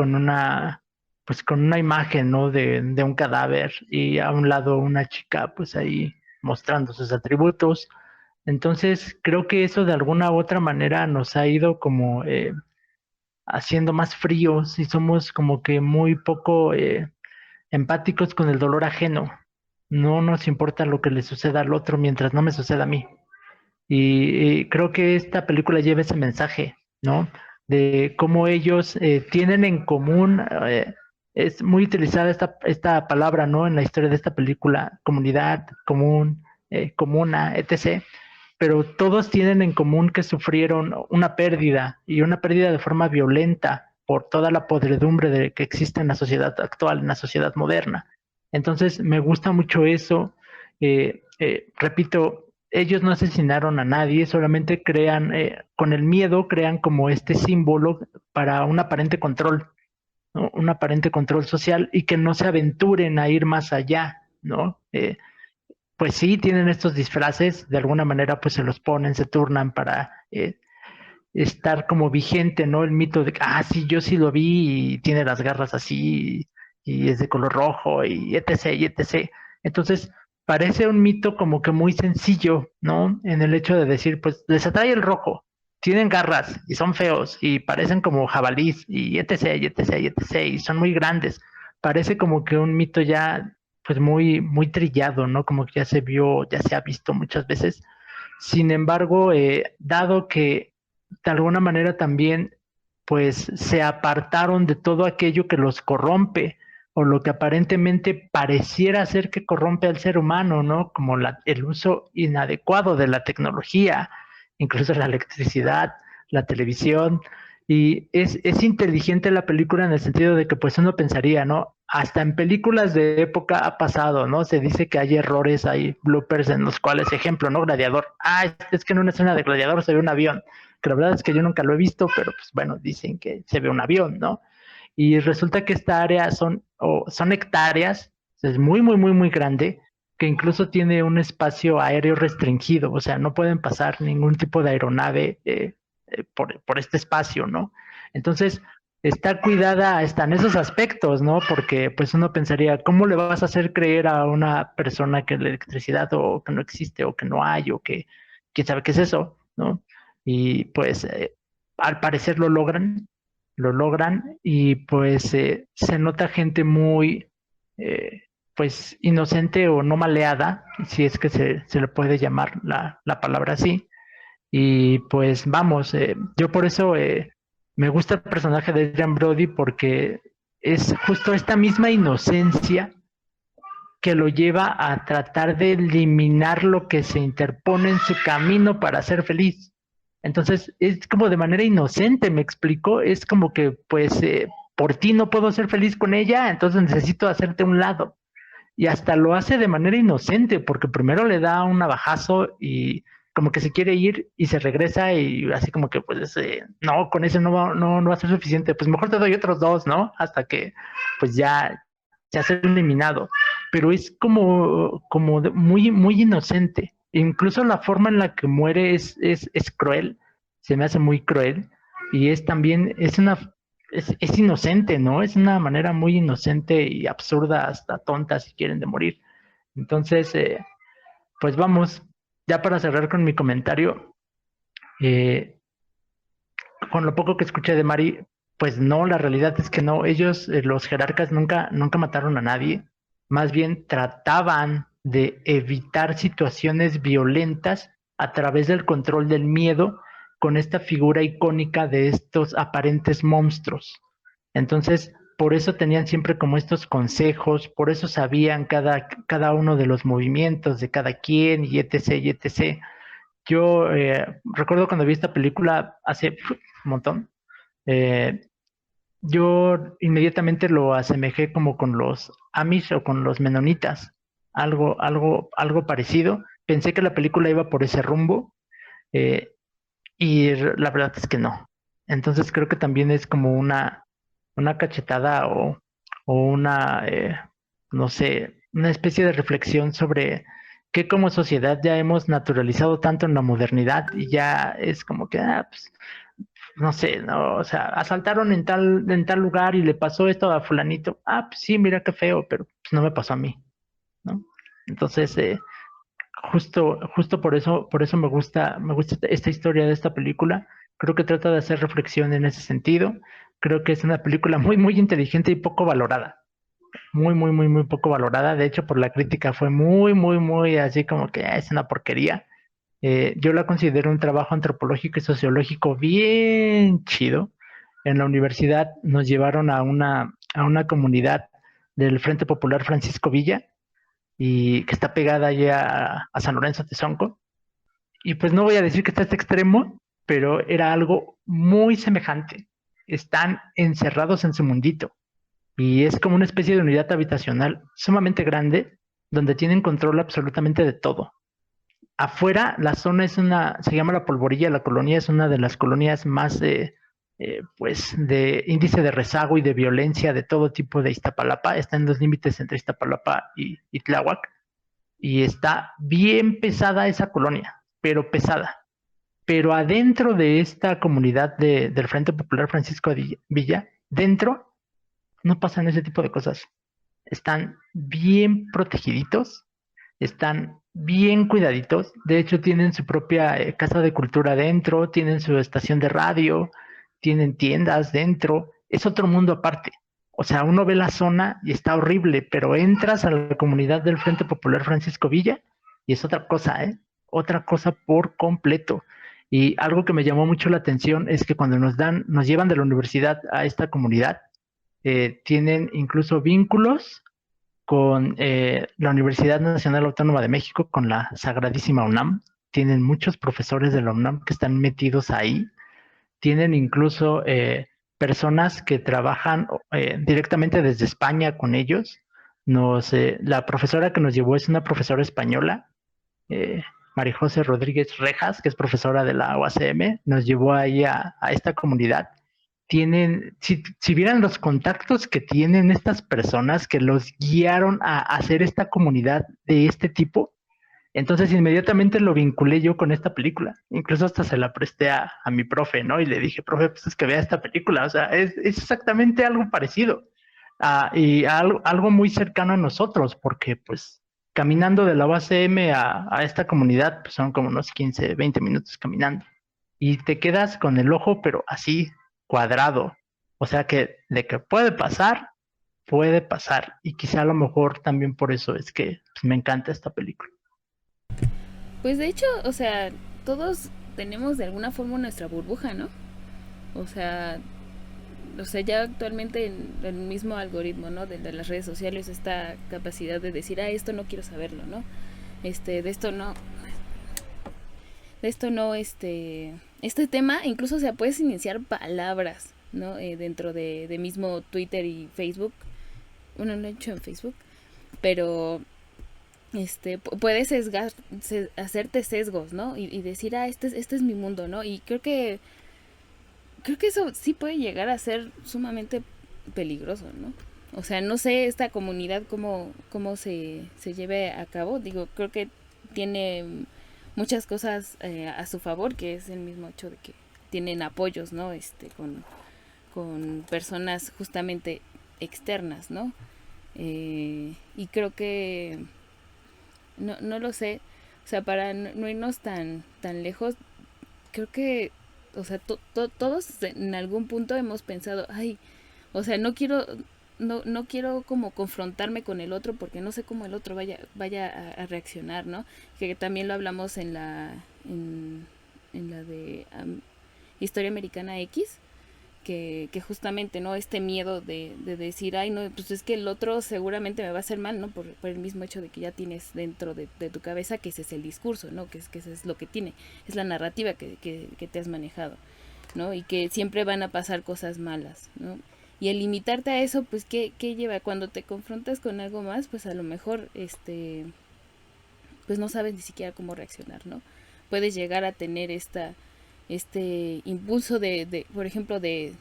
pues con una imagen, ¿no? De un cadáver, y a un lado una chica, pues ahí mostrando sus atributos. Entonces, creo que eso de alguna u otra manera nos ha ido como haciendo más fríos, y somos como que muy poco empáticos con el dolor ajeno. No nos importa lo que le suceda al otro mientras no me suceda a mí. Y creo que esta película lleva ese mensaje, ¿no? De cómo ellos tienen en común, es muy utilizada esta palabra, ¿no?, en la historia de esta película: comunidad, común, comuna, etc., pero todos tienen en común que sufrieron una pérdida, y una pérdida de forma violenta, por toda la podredumbre que existe en la sociedad actual, en la sociedad moderna. Entonces, me gusta mucho eso. Repito, ellos no asesinaron a nadie, solamente con el miedo, crean como este símbolo para un aparente control, ¿no?, un aparente control social, y que no se aventuren a ir más allá, ¿no? Pues sí, tienen estos disfraces, de alguna manera pues se los ponen, se turnan para estar como vigente, ¿no? El mito de que, sí, yo sí lo vi y tiene las garras así y es de color rojo y etc, y etc. Entonces, parece un mito como que muy sencillo, ¿no? En el hecho de decir, pues les atrae el rojo, tienen garras y son feos y parecen como jabalís y etc, y etc, y etc, y son muy grandes. Parece como que un mito ya pues muy, muy trillado, ¿no? Como que ya se vio, ya se ha visto muchas veces. Sin embargo, dado que de alguna manera también pues se apartaron de todo aquello que los corrompe, o lo que aparentemente pareciera ser que corrompe al ser humano, ¿no? Como el uso inadecuado de la tecnología, incluso la electricidad, la televisión. Y es inteligente la película en el sentido de que pues uno pensaría, ¿no? Hasta en películas de época ha pasado, ¿no? Se dice que hay errores, hay bloopers en los cuales, ejemplo, ¿no? Gladiador. Es que en una escena de Gladiador se ve un avión, que la verdad es que yo nunca lo he visto, pero pues bueno, dicen que se ve un avión, ¿no? Y resulta que esta área son hectáreas, es muy, muy, muy, muy grande, que incluso tiene un espacio aéreo restringido, o sea, no pueden pasar ningún tipo de aeronave por este espacio, ¿no? Entonces, está cuidada hasta en esos aspectos, ¿no? Porque pues uno pensaría, ¿cómo le vas a hacer creer a una persona que la electricidad o que no existe o que no hay o que quién sabe qué es eso, ¿no? Y pues al parecer lo logran, y pues se nota gente muy pues inocente o no maleada, si es que se le puede llamar la palabra así, Y pues vamos, yo por eso me gusta el personaje de Adrian Brody porque es justo esta misma inocencia que lo lleva a tratar de eliminar lo que se interpone en su camino para ser feliz. Entonces es como de manera inocente, me explico, es como que pues por ti no puedo ser feliz con ella, entonces necesito hacerte un lado. Y hasta lo hace de manera inocente, porque primero le da un navajazo y como que se quiere ir y se regresa y así como que pues no, con ese no va a ser suficiente, pues mejor te doy otros dos, ¿no? Hasta que pues ya se ha eliminado. Pero es como muy inocente. Incluso la forma en la que muere es cruel, se me hace muy cruel y es también, es inocente, ¿no? Es una manera muy inocente y absurda, hasta tonta si quieren, de morir. Entonces, pues vamos, ya para cerrar con mi comentario, eh, con lo poco que escuché de Mari, pues no, la realidad es que no, ellos, los jerarcas, nunca mataron a nadie, más bien trataban de evitar situaciones violentas a través del control del miedo con esta figura icónica de estos aparentes monstruos. Entonces, por eso tenían siempre como estos consejos, por eso sabían cada uno de los movimientos de cada quien y etc. y etc. Yo recuerdo cuando vi esta película hace un montón, eh, yo inmediatamente lo asemejé como con los Amish o con los menonitas, algo parecido. Pensé que la película iba por ese rumbo eh, y la verdad es que no. Entonces creo que también es como una cachetada o no sé, una especie de reflexión sobre que como sociedad ya hemos naturalizado tanto en la modernidad y ya es como que, pues, no sé, no, o sea, asaltaron en tal lugar y le pasó esto a fulanito. Pues sí, mira qué feo, pero pues, no me pasó a mí, ¿no? Entonces, justo por eso me gusta esta historia de esta película. Creo que trata de hacer reflexión en ese sentido. Creo que es una película muy inteligente y poco valorada. Muy poco valorada. De hecho, por la crítica fue muy así como que es una porquería. Yo la considero un trabajo antropológico y sociológico bien chido. En la universidad nos llevaron a una comunidad del Frente Popular Francisco Villa y que está pegada allá a San Lorenzo Tezonco. Y pues no voy a decir que está este extremo, pero era algo muy semejante. Están encerrados en su mundito y es como una especie de unidad habitacional sumamente grande donde tienen control absolutamente de todo. Afuera, la zona se llama La Polvorilla, la colonia es una de las colonias más pues de índice de rezago y de violencia de todo tipo de Iztapalapa, está en los límites entre Iztapalapa y Tláhuac, y está bien pesada esa colonia, pero pesada. Pero adentro de esta comunidad del Frente Popular Francisco Villa, dentro no pasan ese tipo de cosas. Están bien protegiditos, están bien cuidaditos. De hecho, tienen su propia casa de cultura dentro, tienen su estación de radio, tienen tiendas dentro. Es otro mundo aparte. O sea, uno ve la zona y está horrible, pero entras a la comunidad del Frente Popular Francisco Villa y es otra cosa, ¿eh? Otra cosa por completo. Y algo que me llamó mucho la atención es que cuando nos llevan de la universidad a esta comunidad, tienen incluso vínculos con la Universidad Nacional Autónoma de México, con la Sagradísima UNAM. Tienen muchos profesores de la UNAM que están metidos ahí. Tienen incluso personas que trabajan directamente desde España con ellos. La profesora que nos llevó es una profesora española, eh, María José Rodríguez Rejas, que es profesora de la UACM, nos llevó ahí a esta comunidad. Si vieran los contactos que tienen estas personas que los guiaron a hacer esta comunidad de este tipo, entonces inmediatamente lo vinculé yo con esta película. Incluso hasta se la presté a mi profe, ¿no? Y le dije, profe, pues es que vea esta película. O sea, es exactamente algo parecido. Y algo muy cercano a nosotros, porque pues caminando de la base M a esta comunidad, pues son como unos 15, 20 minutos caminando. Y te quedas con el ojo, pero así, cuadrado. O sea que de que puede pasar. Y quizá a lo mejor también por eso es que pues, me encanta esta película. Pues de hecho, o sea, todos tenemos de alguna forma nuestra burbuja, ¿no? O sea, ya actualmente en el mismo algoritmo, ¿no? De las redes sociales, esta capacidad de decir, esto no quiero saberlo, ¿no? De esto no, este tema, incluso, o sea, puedes iniciar palabras, ¿no? Dentro de mismo Twitter y Facebook. Bueno, no he hecho en Facebook, pero puedes hacerte sesgos, ¿no? Y decir, este es mi mundo, ¿no? Y creo que eso sí puede llegar a ser sumamente peligroso, ¿no? O sea, no sé esta comunidad cómo se lleve a cabo. Digo, creo que tiene muchas cosas a su favor, que es el mismo hecho de que tienen apoyos, ¿no? Con personas justamente externas, ¿no? Y creo que no lo sé, o sea, para no irnos tan lejos, creo que, o sea, todos en algún punto hemos pensado, o sea, no quiero como confrontarme con el otro porque no sé cómo el otro vaya a reaccionar, ¿no? Que también lo hablamos en la de Historia Americana X, que justamente, ¿no? Este miedo de decir, no, pues es que el otro seguramente me va a hacer mal, ¿no? Por el mismo hecho de que ya tienes dentro de tu cabeza que ese es el discurso, ¿no? Que ese es lo que tiene, es la narrativa que te has manejado, ¿no? Y que siempre van a pasar cosas malas, ¿no? Y el limitarte a eso, pues, ¿qué lleva? Cuando te confrontas con algo más, pues a lo mejor, pues no sabes ni siquiera cómo reaccionar, ¿no? Puedes llegar a tener este impulso por ejemplo, de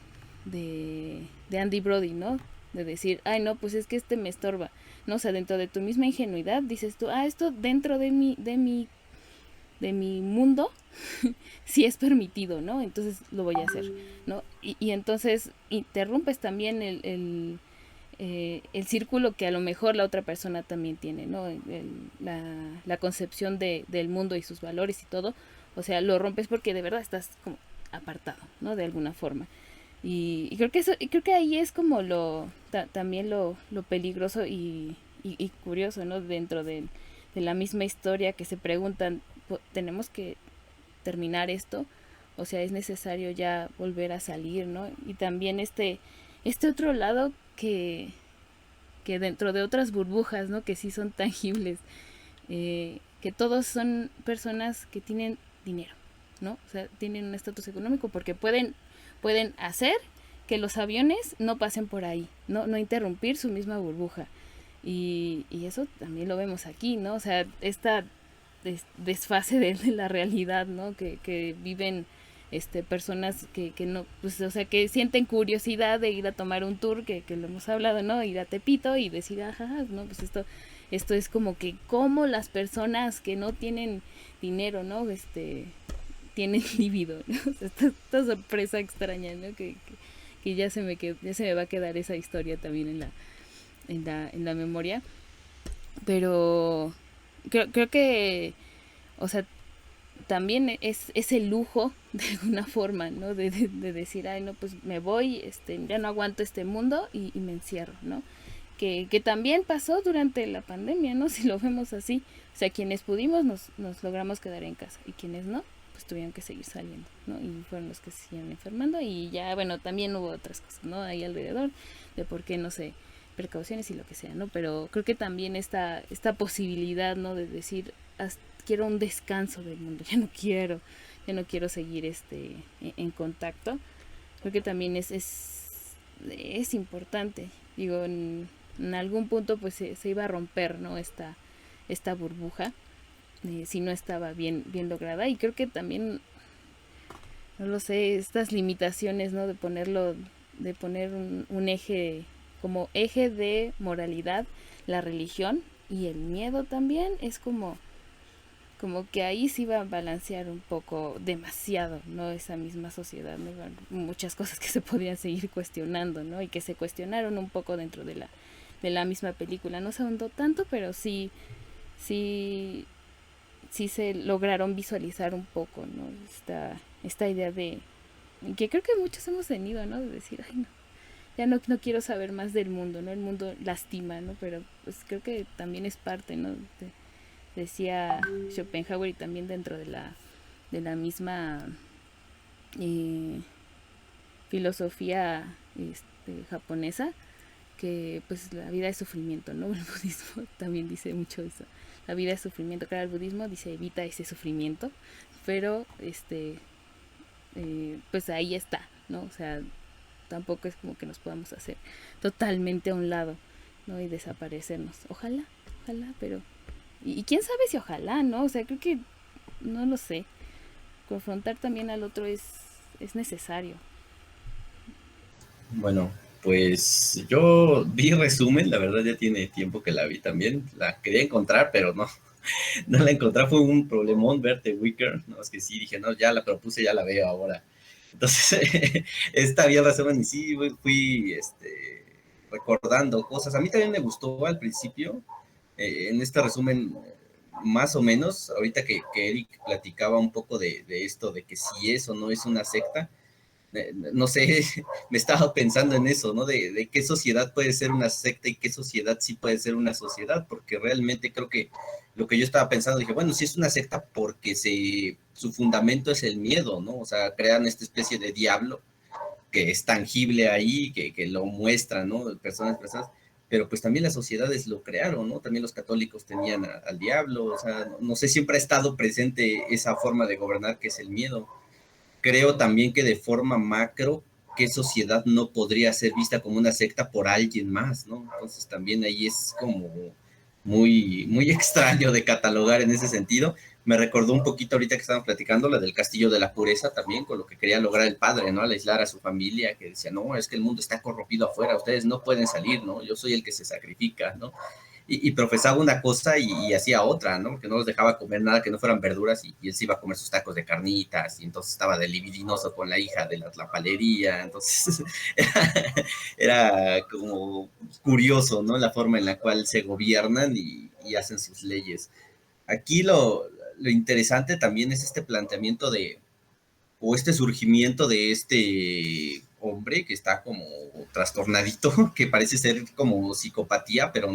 Andy Brody, ¿no? De decir, no, pues es que me estorba, ¿no? O sea, dentro de tu misma ingenuidad dices tú, esto dentro de mi mundo sí es permitido, ¿no? Entonces lo voy a hacer, ¿no? Y entonces interrumpes también el círculo que a lo mejor la otra persona también tiene, ¿no? La concepción del mundo y sus valores y todo, o sea, lo rompes porque de verdad estás como apartado, ¿no? De alguna forma. Y creo que ahí es como también lo peligroso y curioso, ¿no? Dentro de la misma historia, que se preguntan, ¿tenemos que terminar esto? O sea, es necesario ya volver a salir, ¿no? Y también este otro lado que dentro de otras burbujas, ¿no? Que sí son tangibles, que todos son personas que tienen dinero, ¿no? O sea, tienen un estatus económico porque pueden hacer que los aviones no pasen por ahí, no interrumpir su misma burbuja. Y eso también lo vemos aquí, ¿no? O sea, esta desfase de la realidad, ¿no? Que viven personas que no, pues, o sea, que sienten curiosidad de ir a tomar un tour, que lo hemos hablado, ¿no? Ir a Tepito y decir, no, pues esto es como que como las personas que no tienen dinero, ¿no? Tienen libido, ¿no? O sea, esta sorpresa extraña, ¿no? Que ya se me va a quedar esa historia también en la memoria. Pero creo que, o sea, también es el lujo de alguna forma, ¿no? De decir, no, pues me voy, ya no aguanto este mundo y me encierro, ¿no? Que también pasó durante la pandemia, ¿no? Si lo vemos así. O sea, quienes pudimos nos logramos quedar en casa y quienes no, pues tuvieron que seguir saliendo, ¿no? Y fueron los que se siguieron enfermando y ya, bueno, también hubo otras cosas, ¿no? Ahí alrededor de por qué, no sé, precauciones y lo que sea, ¿no? Pero creo que también esta posibilidad, ¿no? De decir, quiero un descanso del mundo, ya no quiero seguir en contacto. Creo que también es importante. Digo, en algún punto pues se iba a romper, ¿no? Esta burbuja, si no estaba bien lograda. Y creo que también, no lo sé, estas limitaciones, ¿no? De poner un eje, como eje de moralidad, la religión y el miedo también, es como que ahí se iba a balancear un poco demasiado, ¿no? Esa misma sociedad, ¿no? Muchas cosas que se podían seguir cuestionando, ¿no? Y que se cuestionaron un poco dentro de la misma película. No se ahondó tanto, pero sí se lograron visualizar un poco, ¿no? Esta idea de que creo que muchos hemos tenido, ¿no? De decir, no, ya no quiero saber más del mundo, ¿no? El mundo lastima, ¿no? Pero pues creo que también es parte, ¿no? Decía Schopenhauer, y también dentro de de la misma filosofía japonesa, que pues la vida es sufrimiento, ¿no? El budismo también dice mucho eso. La vida es sufrimiento. Claro, el budismo dice evita ese sufrimiento, pero pues ahí está, ¿no? O sea, tampoco es como que nos podamos hacer totalmente a un lado, ¿no? Y desaparecernos. Ojalá, ojalá, pero... Y quién sabe si ojalá, ¿no? O sea, creo que, no lo sé. Confrontar también al otro es necesario. Bueno, pues yo vi resumen, la verdad ya tiene tiempo que la vi también. La quería encontrar, pero no la encontré. Fue un problemón ver The Wicker. No, es que sí, dije, no, ya la propuse, ya la veo ahora. Entonces, está bien resumen y sí, fui recordando cosas. A mí también me gustó al principio, en este resumen, más o menos, ahorita que Eric platicaba un poco de esto, de que si es o no es una secta, no sé, me estaba pensando en eso, ¿no? De qué sociedad puede ser una secta y qué sociedad sí puede ser una sociedad, porque realmente creo que lo que yo estaba pensando, dije, bueno, sí es una secta porque su fundamento es el miedo, ¿no? O sea, crean esta especie de diablo que es tangible ahí, que lo muestran, ¿no? Personas, pero pues también las sociedades lo crearon, ¿no? También los católicos tenían al diablo, o sea, no sé, siempre ha estado presente esa forma de gobernar que es el miedo. Creo también que de forma macro, ¿qué sociedad no podría ser vista como una secta por alguien más, ¿no? Entonces también ahí es como muy extraño de catalogar en ese sentido. Me recordó un poquito ahorita que estábamos platicando la del Castillo de la Pureza también, con lo que quería lograr el padre, ¿no? Al aislar a su familia, que decía, no, es que el mundo está corrompido afuera, ustedes no pueden salir, ¿no? Yo soy el que se sacrifica, ¿no? Y profesaba una cosa y hacía otra, ¿no? Que no los dejaba comer nada que no fueran verduras y él se iba a comer sus tacos de carnitas y entonces estaba de libidinoso con la hija de la tlapalería, entonces era como curioso, ¿no? La forma en la cual se gobiernan y hacen sus leyes. Aquí lo interesante también es este planteamiento o este surgimiento de este hombre que está como trastornadito, que parece ser como psicopatía, pero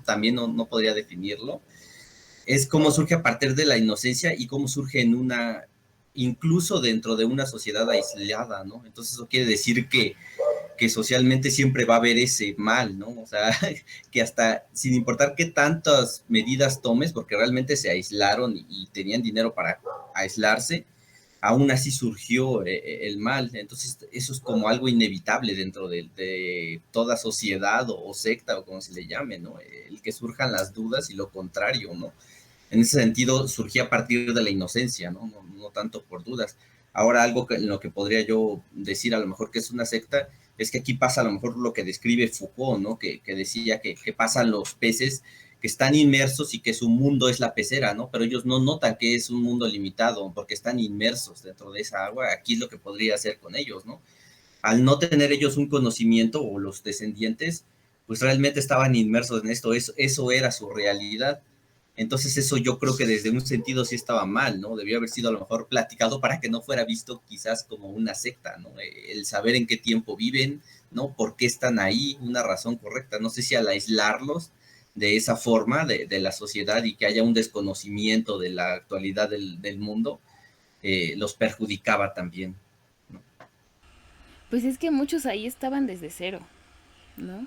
también no podría definirlo. Es cómo surge a partir de la inocencia y cómo surge incluso dentro de una sociedad aislada, ¿no? Entonces eso quiere decir que socialmente siempre va a haber ese mal, ¿no? O sea, que hasta sin importar qué tantas medidas tomes, porque realmente se aislaron y tenían dinero para aislarse, aún así surgió el mal. Entonces, eso es como algo inevitable dentro de toda sociedad o secta o como se le llame, ¿no? El que surjan las dudas y lo contrario, ¿no? En ese sentido, surgía a partir de la inocencia, ¿no? No tanto por dudas. Ahora, algo en lo que podría yo decir a lo mejor que es una secta, es que aquí pasa a lo mejor lo que describe Foucault, ¿no? Que decía que pasan los peces que están inmersos y que su mundo es la pecera, ¿no? Pero ellos no notan que es un mundo limitado porque están inmersos dentro de esa agua. Aquí es lo que podría hacer con ellos, ¿no? Al no tener ellos un conocimiento o los descendientes, pues realmente estaban inmersos en esto, eso era su realidad. Entonces eso yo creo que desde un sentido sí estaba mal, ¿no? Debió haber sido a lo mejor platicado para que no fuera visto quizás como una secta, ¿no? El saber en qué tiempo viven, ¿no? ¿Por qué están ahí? Una razón correcta. No sé si al aislarlos de esa forma de la sociedad y que haya un desconocimiento de la actualidad del mundo, los perjudicaba también, ¿no? Pues es que muchos ahí estaban desde cero, ¿no?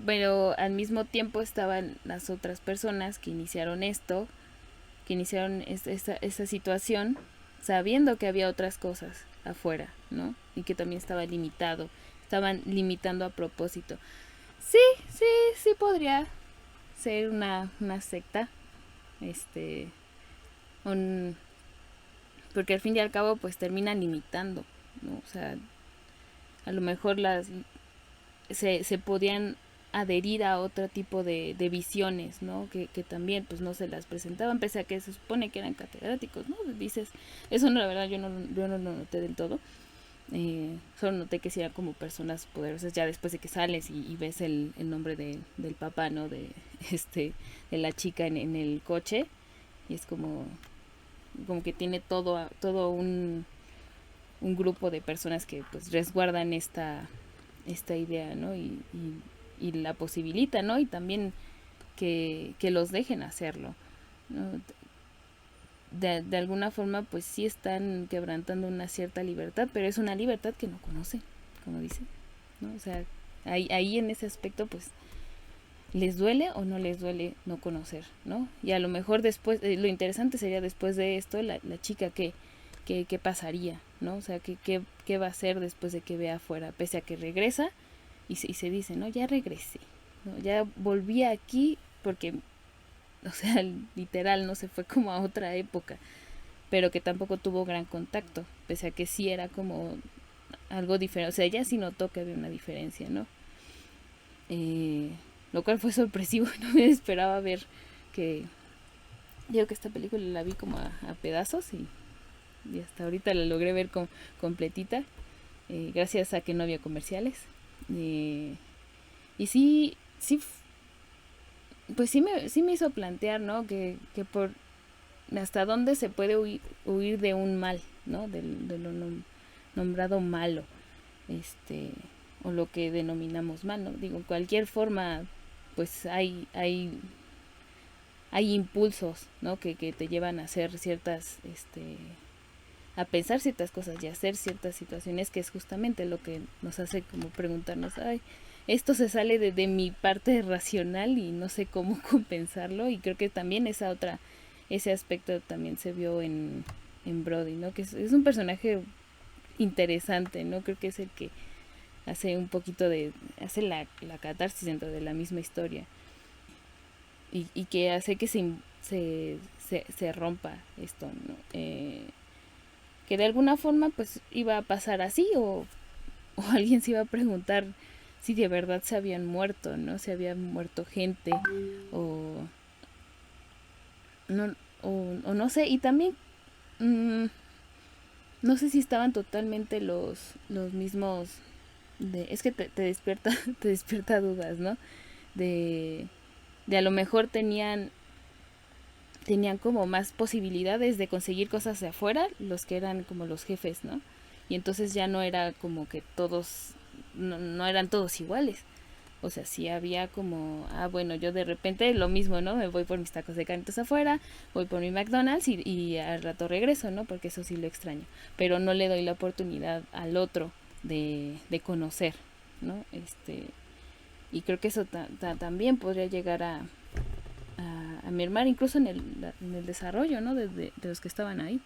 Pero al mismo tiempo estaban las otras personas que iniciaron esto, que iniciaron esta situación, sabiendo que había otras cosas afuera, ¿no? Y que también estaba limitado, estaban limitando a propósito. Sí podría ser una secta, porque al fin y al cabo pues terminan limitando, ¿no? O sea, a lo mejor se podían adherir a otro tipo de visiones, ¿no? Que también pues no se las presentaban, pese a que se supone que eran catedráticos, ¿no? Dices, eso no, la verdad yo no lo noté del todo. Solo noté que sí eran como personas poderosas ya después de que sales y ves el nombre del papá, ¿no? De la chica en el coche, y es como que tiene todo un grupo de personas que pues resguardan esta idea, ¿no? Y la posibilitan, ¿no? Y también que los dejen hacerlo, ¿no? de alguna forma pues sí están quebrantando una cierta libertad, pero es una libertad que no conocen, como dicen, ¿no? O sea, ahí en ese aspecto pues les duele o no les duele no conocer, ¿no? Y a lo mejor después, lo interesante sería después de esto, la chica qué pasaría, ¿no? O sea, qué va a hacer después de que vea afuera, pese a que regresa y se dice, no, ya regresé, ¿no? Ya volví aquí porque, o sea, literal, no se fue como a otra época, pero que tampoco tuvo gran contacto, pese a que sí era como algo diferente, o sea, ella sí notó que había una diferencia, ¿no? Lo cual fue sorpresivo, no me esperaba ver que, digo que esta película la vi como a pedazos y hasta ahorita la logré ver completita, gracias a que no había comerciales. Y sí, pues sí me hizo plantear, ¿no? Que por hasta dónde se puede huir de un mal, ¿no? De lo nombrado malo, o lo que denominamos mal, ¿no? Digo, en cualquier forma, pues hay impulsos, ¿no? Que te llevan a hacer ciertas, a pensar ciertas cosas y a hacer ciertas situaciones, que es justamente lo que nos hace como preguntarnos, ay, esto se sale de mi parte racional y no sé cómo compensarlo, y creo que también ese aspecto también se vio en Brody, ¿no? Que es un personaje interesante, ¿no? Creo que es el que hace un poquito hace la catarsis dentro de la misma historia, y que hace que se rompa esto, ¿no? Que de alguna forma pues iba a pasar así, o alguien se iba a preguntar si de verdad se habían muerto, ¿no? Se había muerto gente, o no, o no sé, y también no sé si estaban totalmente los mismos, es que te despierta te despierta dudas, ¿no? De a lo mejor tenían como más posibilidades de conseguir cosas de afuera, los que eran como los jefes, ¿no? Y entonces ya no era como que todos, no eran todos iguales. O sea, sí había como, bueno, yo de repente lo mismo, ¿no? Me voy por mis tacos de carnitas afuera, voy por mi McDonald's y al rato regreso, ¿no? Porque eso sí lo extraño. Pero no le doy la oportunidad al otro de conocer, ¿no? Y creo que eso también podría llegar a mermar incluso en el desarrollo, ¿no? De los que estaban ahí.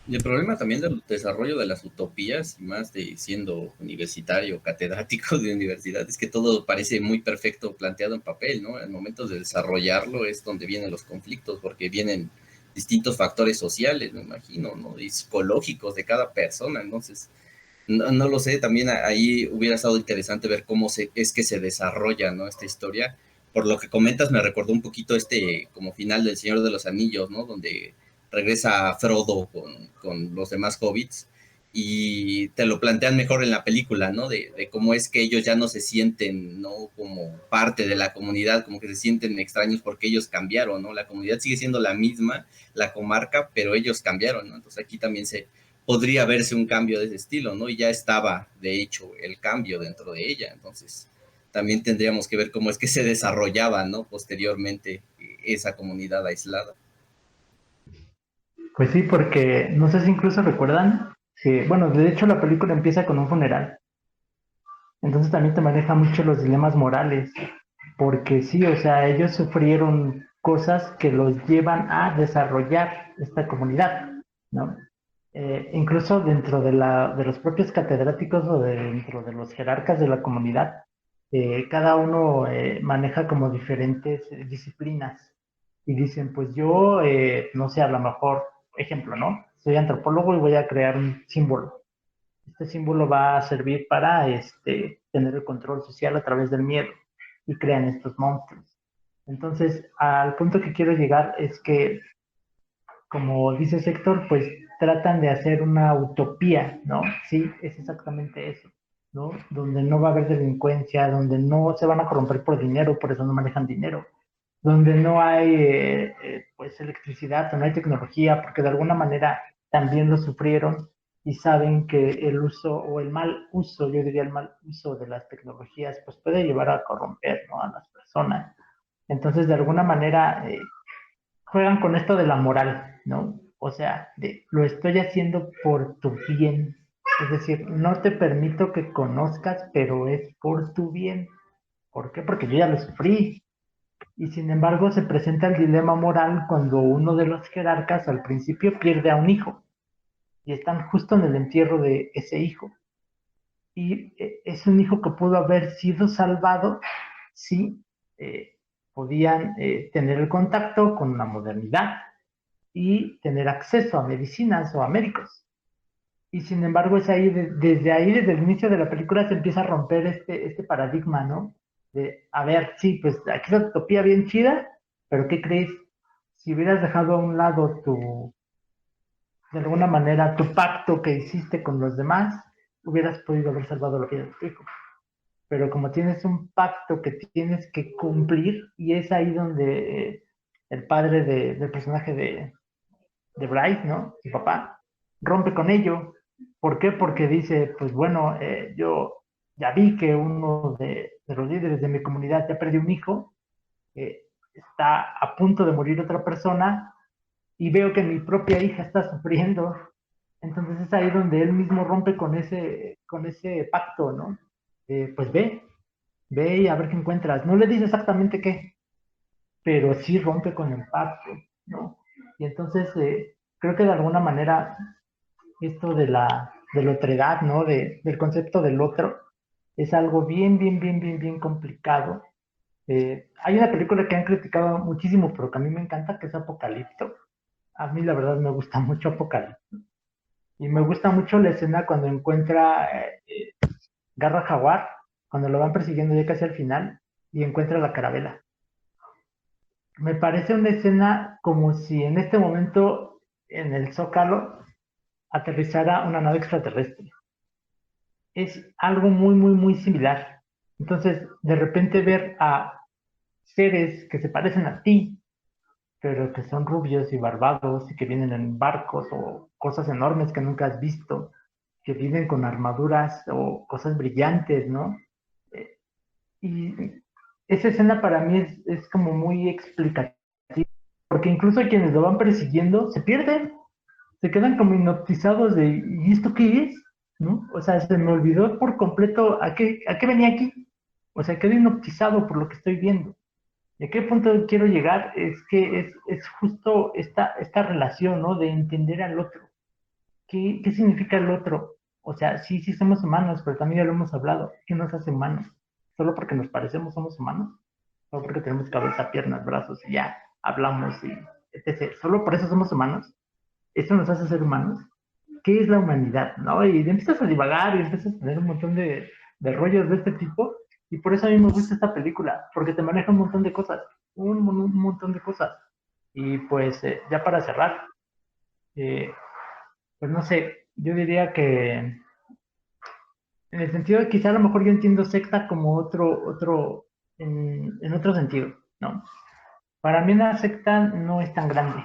Y el problema también del desarrollo de las utopías, y más de siendo universitario, catedrático de universidad, es que todo parece muy perfecto planteado en papel, ¿no? En momentos de desarrollarlo es donde vienen los conflictos, porque vienen distintos factores sociales, me imagino, ¿no? Y psicológicos de cada persona, entonces, no lo sé, también ahí hubiera estado interesante ver cómo es que se desarrolla, ¿no? Esta historia. Por lo que comentas, me recordó un poquito como final del Señor de los Anillos, ¿no? Donde regresa Frodo con los demás hobbits y te lo plantean mejor en la película, ¿no? De cómo es que ellos ya no se sienten, ¿no? Como parte de la comunidad, como que se sienten extraños porque ellos cambiaron, ¿no? La comunidad sigue siendo la misma, la comarca, pero ellos cambiaron, ¿no? Entonces aquí también podría verse un cambio de ese estilo, ¿no? Y ya estaba, de hecho, el cambio dentro de ella, entonces también tendríamos que ver cómo es que se desarrollaba, ¿no? Posteriormente esa comunidad aislada. Pues sí, porque no sé si incluso recuerdan que, bueno, de hecho la película empieza con un funeral. Entonces también te maneja mucho los dilemas morales, porque sí, o sea, ellos sufrieron cosas que los llevan a desarrollar esta comunidad, ¿no? Incluso dentro de los propios catedráticos o dentro de los jerarcas de la comunidad, cada uno maneja como diferentes disciplinas y dicen, pues yo, no sé, a lo mejor, ejemplo, ¿no? Soy antropólogo y voy a crear un símbolo. Este símbolo va a servir para tener el control social a través del miedo y crean estos monstruos. Entonces, al punto que quiero llegar es que, como dice Héctor, pues tratan de hacer una utopía, ¿no? Sí, es exactamente eso, ¿no? Donde no va a haber delincuencia, donde no se van a corromper por dinero, por eso no manejan dinero, donde no hay, pues, electricidad, o no hay tecnología, porque de alguna manera también lo sufrieron y saben que el uso o el mal uso, yo diría el mal uso de las tecnologías, pues puede llevar a corromper, ¿no? A las personas. Entonces, de alguna manera, juegan con esto de la moral, ¿no? O sea, lo estoy haciendo por tu bien. Es decir, no te permito que conozcas, pero es por tu bien. ¿Por qué? Porque yo ya lo sufrí. Y sin embargo se presenta el dilema moral cuando uno de los jerarcas al principio pierde a un hijo y están justo en el entierro de ese hijo. Y es un hijo que pudo haber sido salvado si podían tener el contacto con la modernidad y tener acceso a medicinas o a médicos. Y sin embargo es ahí, desde ahí, desde el inicio de la película se empieza a romper este paradigma, ¿no? De, a ver, sí, pues aquí la utopía bien chida, pero ¿qué crees? Si hubieras dejado a un lado de alguna manera, tu pacto que hiciste con los demás, hubieras podido haber salvado la vida de tu hijo. Pero como tienes un pacto que tienes que cumplir, y es ahí donde el padre del personaje de Bryce, ¿no? Su papá, rompe con ello. ¿Por qué? Porque dice, pues bueno, yo ya vi que uno de los líderes de mi comunidad ya perdió un hijo, está a punto de morir otra persona, y veo que mi propia hija está sufriendo. Entonces es ahí donde él mismo rompe con ese pacto, ¿no? Pues ve y a ver qué encuentras. No le dice exactamente qué, pero sí rompe con el pacto, ¿no? Y entonces creo que de alguna manera esto de la otredad, ¿no? Del concepto del otro, es algo bien complicado. Hay una película que han criticado muchísimo, pero que a mí me encanta, que es Apocalipto. A mí la verdad me gusta mucho Apocalipto. Y me gusta mucho la escena cuando encuentra Garra Jaguar, cuando lo van persiguiendo ya casi al final, y encuentra la carabela. Me parece una escena como si en este momento en el Zócalo aterrizara una nave extraterrestre. Es algo muy similar. Entonces, de repente ver a seres que se parecen a ti, pero que son rubios y barbados y que vienen en barcos o cosas enormes que nunca has visto, que vienen con armaduras o cosas brillantes, ¿no? Eh, y esa escena para mí es como muy explicativa, porque incluso quienes lo van persiguiendo se pierden, se quedan como hipnotizados de, ¿y esto qué es? ¿No? O sea, se me olvidó por completo a qué venía aquí. O sea, quedé hipnotizado por lo que estoy viendo. ¿Y a qué punto quiero llegar? Es que es justo esta relación, ¿no? De entender al otro. ¿Qué significa el otro? O sea, sí somos humanos, pero también ya lo hemos hablado. ¿Qué nos hace humanos? ¿Solo porque nos parecemos somos humanos? ¿Solo porque tenemos cabeza, piernas, brazos y ya hablamos y etc.? ¿Solo por eso somos humanos? ¿Eso nos hace ser humanos? ¿Qué es la humanidad? ¿No? Y empiezas a divagar y empiezas a tener un montón de rollos de este tipo. Y por eso a mí me gusta esta película, porque te maneja un montón de cosas, un montón de cosas. Y pues ya para cerrar, eh, pues no sé, yo diría que en el sentido de quizá a lo mejor yo entiendo secta como en otro sentido, ¿no? Para mí una secta no es tan grande,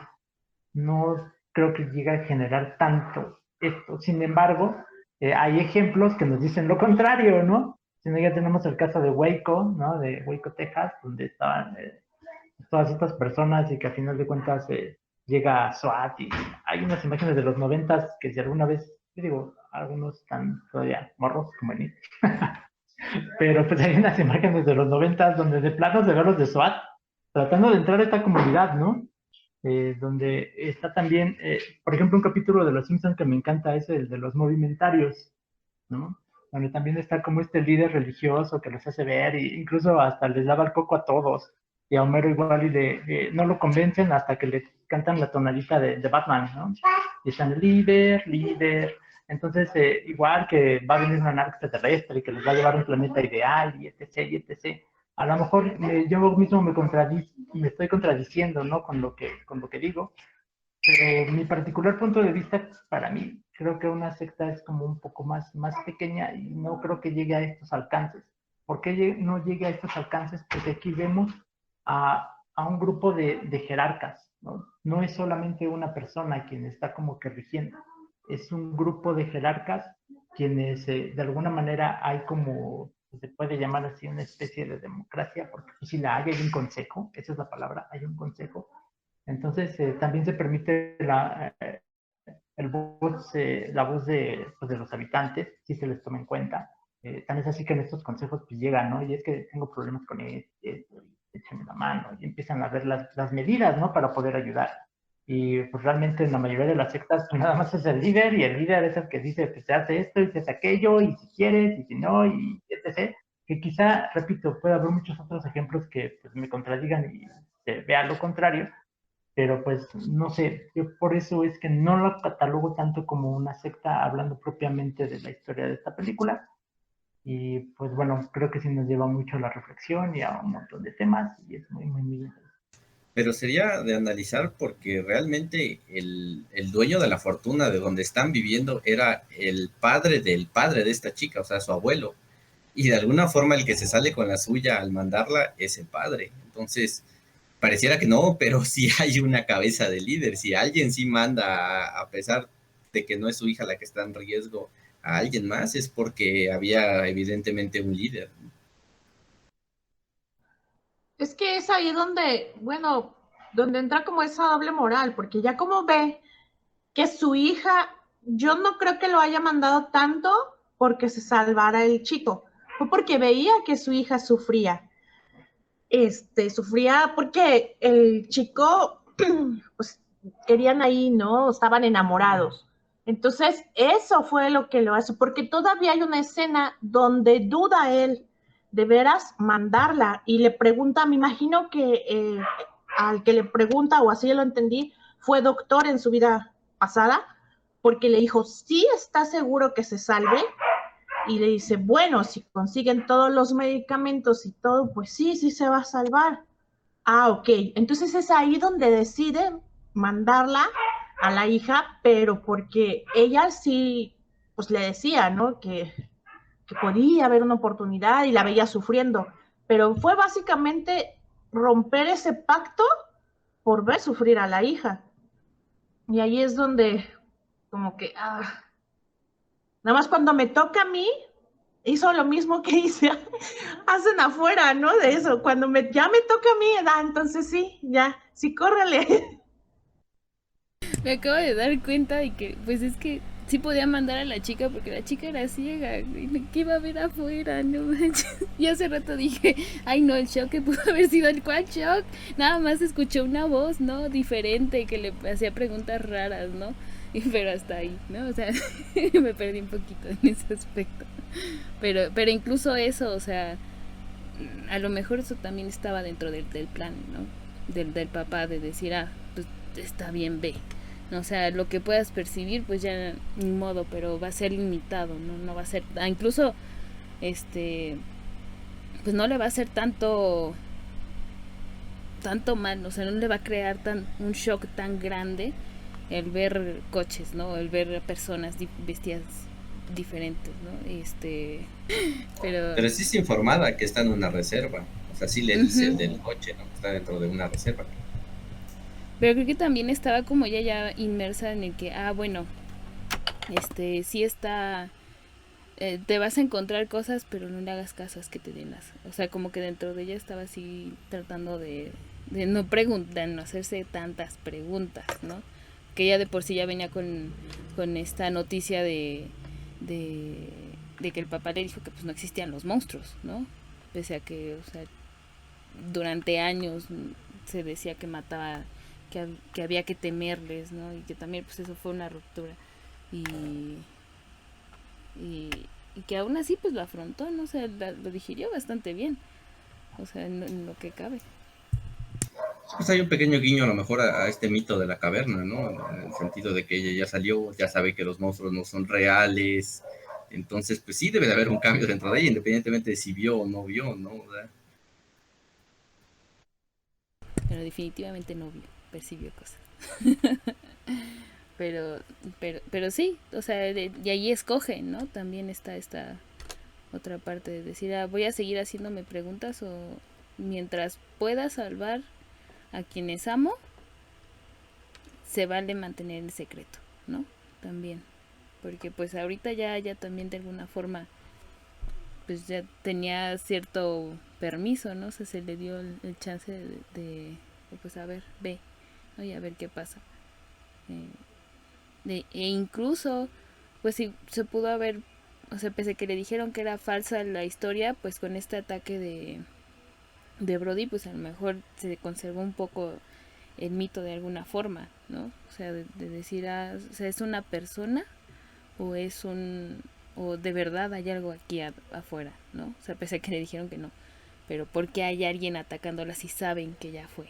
no creo que llegue a generar tanto esto. Sin embargo, hay ejemplos que nos dicen lo contrario, ¿no? Si no, ya tenemos el caso de Waco, ¿no? De Waco, Texas, donde estaban todas estas personas y que a final de cuentas llega SWAT y hay unas imágenes de los 90 que si alguna vez, yo digo, algunos están todavía morros como en mí, pero pues hay unas imágenes de los 90 donde de plano se ve los de SWAT tratando de entrar a esta comunidad, ¿no? Donde está también, por ejemplo, un capítulo de Los Simpsons que me encanta es el de los movimentarios, ¿no? Donde también está como este líder religioso que los hace ver e incluso hasta les daba el coco a todos. Y a Homero igual y no lo convencen hasta que le cantan la tonadita de Batman, ¿no? Y están líder. Entonces, igual que va a venir una nave extraterrestre y que les va a llevar a un planeta ideal y etc. A lo mejor yo mismo me estoy contradiciendo, ¿no? Con lo que digo, pero mi particular punto de vista, para mí, creo que una secta es como un poco más pequeña y no creo que llegue a estos alcances. ¿Por qué no llegue a estos alcances? Porque aquí vemos a un grupo de jerarcas, ¿no? No es solamente una persona quien está como que rigiendo, es un grupo de jerarcas quienes de alguna manera hay como, se puede llamar así, una especie de democracia, porque si la hay un consejo, esa es la palabra, hay un consejo Entonces, también se permite la voz de, pues, de los habitantes, si se les toma en cuenta. Tan es así que en estos consejos pues llegan, ¿no? Y es que tengo problemas con esto, échenme la mano, y empiezan a ver las medidas, ¿no? Para poder ayudar. Y pues realmente en la mayoría de las sectas pues, nada más es el líder, y el líder es el que dice que se hace esto y se hace aquello, y si quieres, y si no, y etc. Que quizá, repito, puede haber muchos otros ejemplos que pues, me contradigan y se vea lo contrario, pero pues no sé, yo por eso es que no lo catalogo tanto como una secta hablando propiamente de la historia de esta película. Y pues bueno, creo que sí nos lleva mucho a la reflexión y a un montón de temas y es muy, muy, muy interesante. Pero sería de analizar porque realmente el dueño de la fortuna de donde están viviendo era el padre del padre de esta chica, o sea, su abuelo. Y de alguna forma el que se sale con la suya al mandarla es el padre. Entonces, pareciera que no, pero sí hay una cabeza de líder. Si alguien sí manda, a pesar de que no es su hija la que está en riesgo, a alguien más, es porque había evidentemente un líder. Es que es ahí donde, bueno, donde entra como esa doble moral, porque ya como ve que su hija, yo no creo que lo haya mandado tanto porque se salvara el chico, fue porque veía que su hija sufría. Sufría porque el chico, pues querían ahí, ¿no? Estaban enamorados. Entonces, eso fue lo que lo hace, porque todavía hay una escena donde duda él de veras mandarla y le pregunta, me imagino que al que le pregunta, o así lo entendí, fue doctor en su vida pasada, porque le dijo, ¿sí está seguro que se salve? Y le dice, bueno, si consiguen todos los medicamentos y todo, pues sí, sí se va a salvar. Ah, ok. Entonces es ahí donde decide mandarla a la hija, pero porque ella sí, pues le decía, ¿no? Que podía haber una oportunidad y la veía sufriendo. Pero fue básicamente romper ese pacto por ver sufrir a la hija. Y ahí es donde, como que, nada más cuando me toca a mí, hizo lo mismo que hice, hacen afuera, ¿no? De eso, cuando ya me toca a mí, entonces sí, ya, sí, córrele. Me acabo de dar cuenta de que, pues es que sí podía mandar a la chica porque la chica era ciega. ¿Qué iba a ver afuera? No manches. Y hace rato dije, ay no, el shock que pudo haber sido el cual shock. Nada más escuché una voz, ¿no? Diferente que le hacía preguntas raras, ¿no? Pero hasta ahí, ¿no? O sea, me perdí un poquito en ese aspecto. Pero incluso eso, o sea, a lo mejor eso también estaba dentro del plan, ¿no? Del papá, de decir, pues está bien, ve. O sea, lo que puedas percibir, pues ya ni modo, pero va a ser limitado, ¿no? No va a ser, incluso, pues no le va a hacer tanto mal, o sea, no le va a crear un shock tan grande el ver coches, ¿no? El ver personas vestidas diferentes, ¿no? Pero sí es informada que está en una reserva. O sea, sí le dice el del coche, ¿no? Que está dentro de una reserva. Pero creo que también estaba como ella ya inmersa en el que, bueno, sí está, te vas a encontrar cosas, pero no le hagas caso, es que te den las. O sea, como que dentro de ella estaba así tratando de no preguntar, no hacerse tantas preguntas, ¿no? Que ella de por sí ya venía con esta noticia de que el papá le dijo que pues no existían los monstruos, ¿no? Pese a que, o sea, durante años se decía que mataba, que había que temerles, ¿no? Y que también pues eso fue una ruptura. Y, y, y que aún así pues lo afrontó, ¿no? O sea, lo digirió bastante bien. O sea, en lo que cabe. Pues hay un pequeño guiño a lo mejor a este mito de la caverna, ¿no? En el sentido de que ella ya salió, ya sabe que los monstruos no son reales. Entonces, pues sí debe de haber un cambio dentro de ella, independientemente de si vio o no vio, ¿no? ¿Verdad? Pero definitivamente no vio, percibió cosas. pero, pero sí, o sea, y ahí escoge, ¿no? También está esta otra parte de decir, voy a seguir haciéndome preguntas o mientras pueda salvar a quienes amo, se vale mantener el secreto, ¿no? También, porque pues ahorita ya también de alguna forma pues ya tenía cierto permiso, ¿no? O sea, se le dio el chance de pues a ver, ve. Ay, a ver qué pasa. E incluso, pues si se pudo haber, o sea, pese a que le dijeron que era falsa la historia, pues con este ataque de Brody, pues a lo mejor se conservó un poco el mito de alguna forma, ¿no? O sea, de decir, o sea, ¿es una persona o es o de verdad hay algo aquí afuera, ¿no? O sea, pese a que le dijeron que no. Pero ¿por qué hay alguien atacándola si saben que ya fue?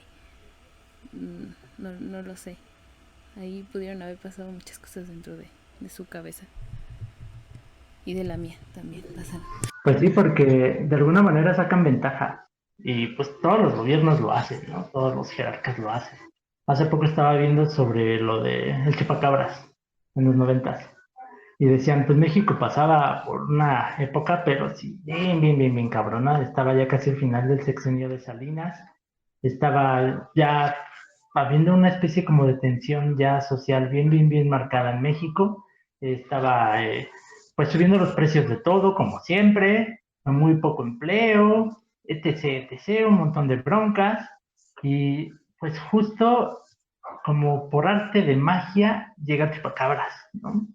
No lo sé. Ahí pudieron haber pasado muchas cosas dentro de su cabeza. Y de la mía también pasan. Pues sí, porque de alguna manera sacan ventaja. Y pues todos los gobiernos lo hacen, ¿no? Todos los jerarcas lo hacen. Hace poco estaba viendo sobre lo de el chupacabras en los 90. Y decían, pues México pasaba por una época, pero sí, bien cabrona. Estaba ya casi al final del sexenio de Salinas. Estaba ya habiendo una especie como de tensión ya social bien marcada en México. Estaba pues subiendo los precios de todo, como siempre, muy poco empleo, etc, un montón de broncas. Y pues justo como por arte de magia llega Chupacabras, ¿no?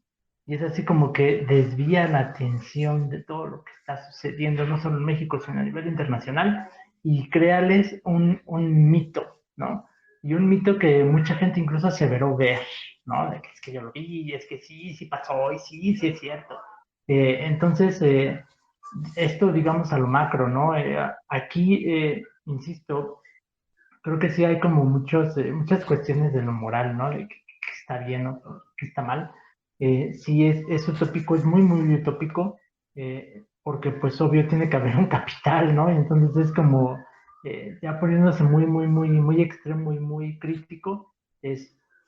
Y es así como que desvía la atención de todo lo que está sucediendo, no solo en México, sino a nivel internacional, y créales un mito, ¿no? Y un mito que mucha gente incluso aseveró ver, ¿no? De que es que yo lo vi, es que sí pasó, y sí es cierto. Entonces, esto digamos a lo macro, ¿no? Aquí, insisto, creo que sí hay como muchas cuestiones de lo moral, ¿no? De que está bien o que está mal. Sí es utópico, es muy utópico, porque pues obvio tiene que haber un capital, ¿no? Y entonces es como, ya poniéndose muy extremo y muy crítico,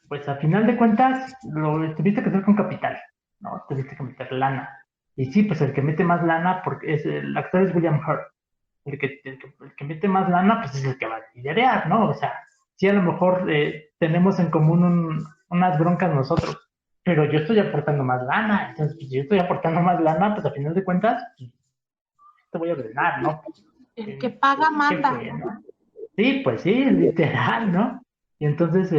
pues a final de cuentas, lo tuviste que hacer con capital, ¿no? Tuviste que meter lana. Y sí, pues el que mete más lana, porque el actor es William Hurt, el que mete más lana, pues es el que va a liderear, ¿no? O sea, sí a lo mejor tenemos en común unas broncas nosotros, pero yo estoy aportando más lana, entonces pues, si yo estoy aportando más lana, pues a final de cuentas, pues, te voy a ordenar, ¿no? El que paga manda. Jefe, ¿no? Sí, pues sí, literal, ¿no? Y entonces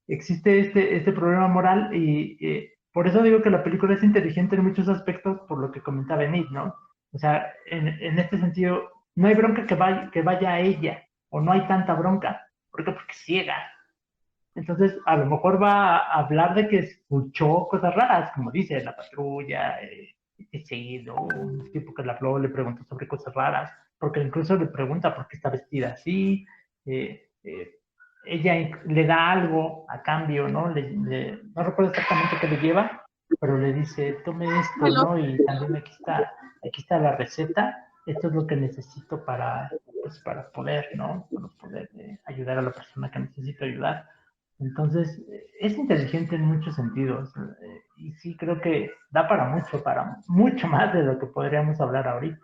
existe este problema moral y por eso digo que la película es inteligente en muchos aspectos, por lo que comentaba Enid, ¿no? O sea, en este sentido, no hay bronca que vaya a ella, o no hay tanta bronca. ¿Por qué? Porque es ciega. Entonces, a lo mejor va a hablar de que escuchó cosas raras, como dice la patrulla, sí, ¿no? Un tipo que le habló, le preguntó sobre cosas raras, porque incluso le pregunta por qué está vestida así, eh, eh, ella le da algo a cambio, ¿no? No recuerdo exactamente qué le lleva, pero le dice, tome esto, ¿no? Y también aquí está la receta, esto es lo que necesito pues, para poder, ¿no? Para poder ayudar a la persona que necesito ayudar. Entonces, es inteligente en muchos sentidos y sí creo que da para mucho más de lo que podríamos hablar ahorita.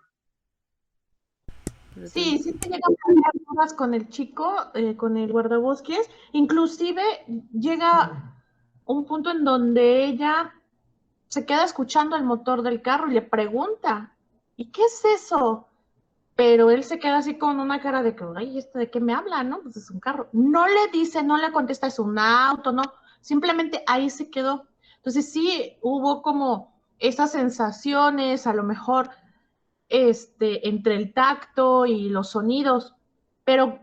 Sí te llegan a poner dudas con el chico, con el guardabosques. Inclusive llega un punto en donde ella se queda escuchando el motor del carro y le pregunta, ¿y qué es eso? Pero él se queda así con una cara de que, ay, ¿esto de qué me habla? ¿No? Pues es un carro. No le dice, no le contesta, es un auto, no. Simplemente ahí se quedó. Entonces sí hubo como esas sensaciones, a lo mejor entre el tacto y los sonidos, pero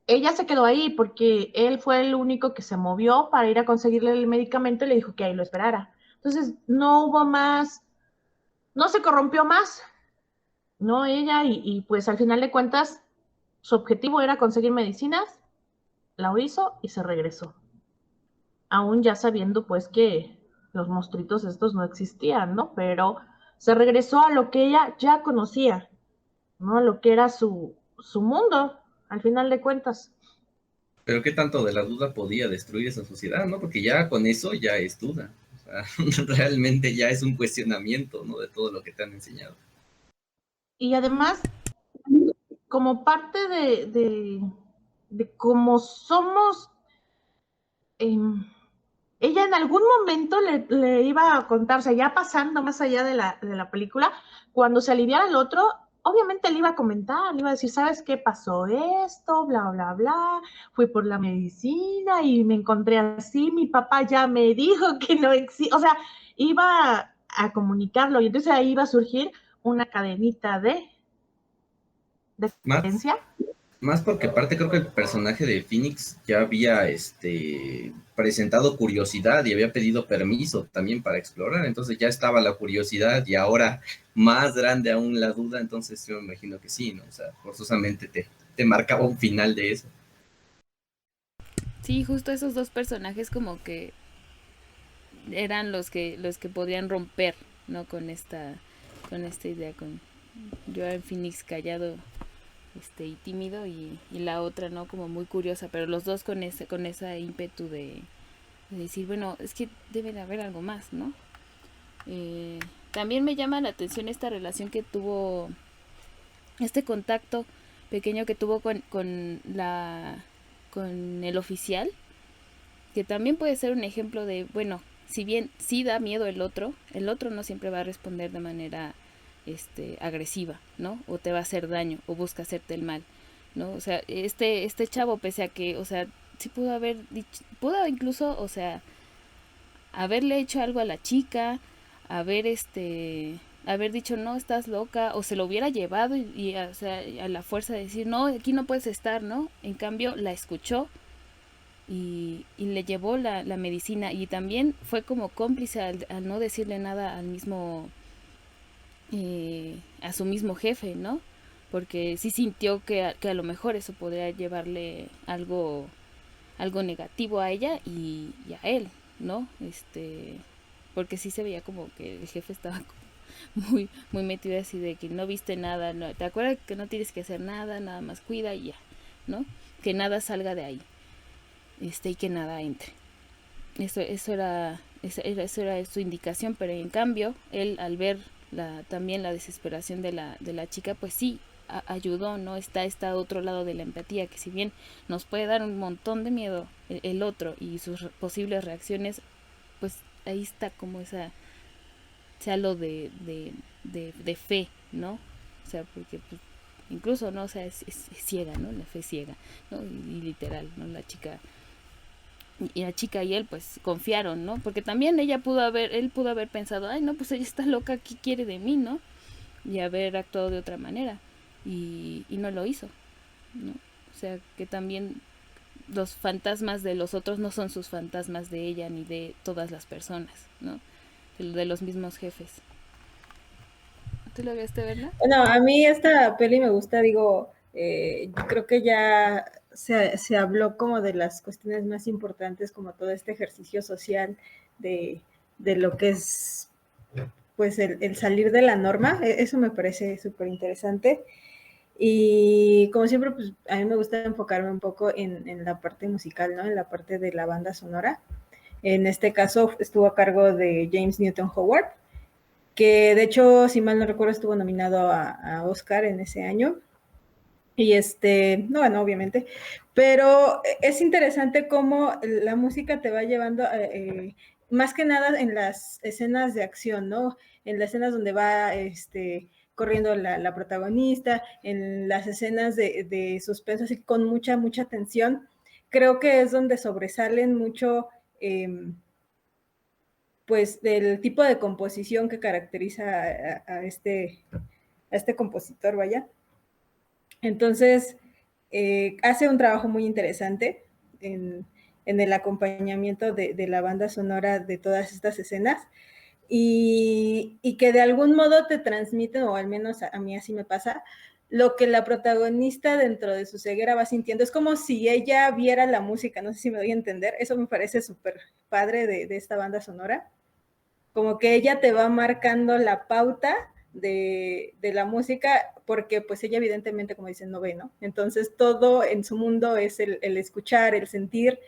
ella se quedó ahí porque él fue el único que se movió para ir a conseguirle el medicamento y le dijo que ahí lo esperara. Entonces no hubo más, no se corrompió más, ¿no? Ella y pues al final de cuentas su objetivo era conseguir medicinas, la hizo y se regresó. Aún ya sabiendo pues que los monstruitos estos no existían, ¿no? Pero se regresó a lo que ella ya conocía, ¿no? Lo que era su mundo, al final de cuentas. Pero qué tanto de la duda podía destruir esa sociedad, ¿no? Porque ya con eso ya es duda. O sea, realmente ya es un cuestionamiento, ¿no? De todo lo que te han enseñado. Y además, como parte de cómo somos, ella en algún momento le iba a contar, o sea, ya pasando más allá de la película, cuando se aliviara el otro, obviamente le iba a comentar, le iba a decir, ¿sabes qué pasó esto? Bla, bla, bla, fui por la medicina y me encontré así, mi papá ya me dijo que no existe, o sea, iba a comunicarlo y entonces ahí iba a surgir una cadenita de Más, creencia. más porque aparte creo que el personaje de Phoenix ya había presentado curiosidad y había pedido permiso también para explorar, entonces ya estaba la curiosidad y ahora más grande aún la duda, entonces yo me imagino que sí, ¿no? O sea, forzosamente te marcaba un final de eso. Sí, justo esos dos personajes como que eran los que podían romper, ¿no? Con esta idea, con Joaquin Phoenix callado, y tímido, y la otra, ¿no? Como muy curiosa, pero los dos con esa ímpetu de decir, bueno, es que debe de haber algo más, ¿no? También me llama la atención esta relación que tuvo, este contacto pequeño que tuvo con el oficial, que también puede ser un ejemplo de, bueno, si bien sí da miedo el otro no siempre va a responder de manera agresiva, ¿no? O te va a hacer daño, o busca hacerte el mal, ¿no? O sea, este chavo, pese a que, o sea, sí pudo haber dicho, pudo incluso, o sea, haberle hecho algo a la chica, haber dicho, no, estás loca, o se lo hubiera llevado o sea, a la fuerza de decir, no, aquí no puedes estar, ¿no? En cambio, la escuchó y le llevó la medicina, y también fue como cómplice al no decirle nada a su mismo jefe, ¿no? Porque sí sintió que a lo mejor eso podría llevarle algo negativo a ella y a él, ¿no? Porque sí se veía como que el jefe estaba muy, muy metido así de que no viste nada, no, te acuerdas que no tienes que hacer nada, nada más cuida y ya, ¿no? Que nada salga de ahí, y que nada entre. Eso era su indicación, pero en cambio, él al ver también la desesperación de la chica, pues sí, ayudó, ¿no? Está otro lado de la empatía, que si bien nos puede dar un montón de miedo el otro y sus posibles reacciones, pues ahí está como ese halo de fe, ¿no? O sea, porque pues, incluso, ¿no? O sea, es ciega, ¿no? La fe ciega, ¿no? Y literal, ¿no? La chica y él pues confiaron, ¿no? Porque también él pudo haber pensado, ay, no, pues ella está loca, ¿qué quiere de mí, no? Y haber actuado de otra manera. Y no lo hizo, ¿no? O sea, que también los fantasmas de los otros no son sus fantasmas de ella ni de todas las personas, ¿no? De los mismos jefes. ¿Tú lo viste, verla? Bueno, a mí esta peli me gusta, digo, creo que ya se habló como de las cuestiones más importantes, como todo este ejercicio social de lo que es pues el salir de la norma. Eso me parece súper interesante. Y como siempre, pues a mí me gusta enfocarme un poco en la parte musical, ¿no? En la parte de la banda sonora. En este caso estuvo a cargo de James Newton Howard, que de hecho, si mal no recuerdo, estuvo nominado a Oscar en ese año. Y no, bueno, obviamente, pero es interesante cómo la música te va llevando, más que nada en las escenas de acción, ¿no? En las escenas donde va corriendo la protagonista, en las escenas de suspenso, así con mucha, mucha tensión. Creo que es donde sobresalen mucho, pues, del tipo de composición que caracteriza a este compositor, vaya. Entonces, hace un trabajo muy interesante en el acompañamiento de la banda sonora de todas estas escenas y que de algún modo te transmiten, o al menos a mí así me pasa, lo que la protagonista dentro de su ceguera va sintiendo. Es como si ella viera la música, no sé si me doy a entender. Eso me parece súper padre de esta banda sonora. Como que ella te va marcando la pauta de la música, porque pues ella evidentemente, como dicen, no ve, ¿no? Entonces todo en su mundo es el escuchar, el sentir,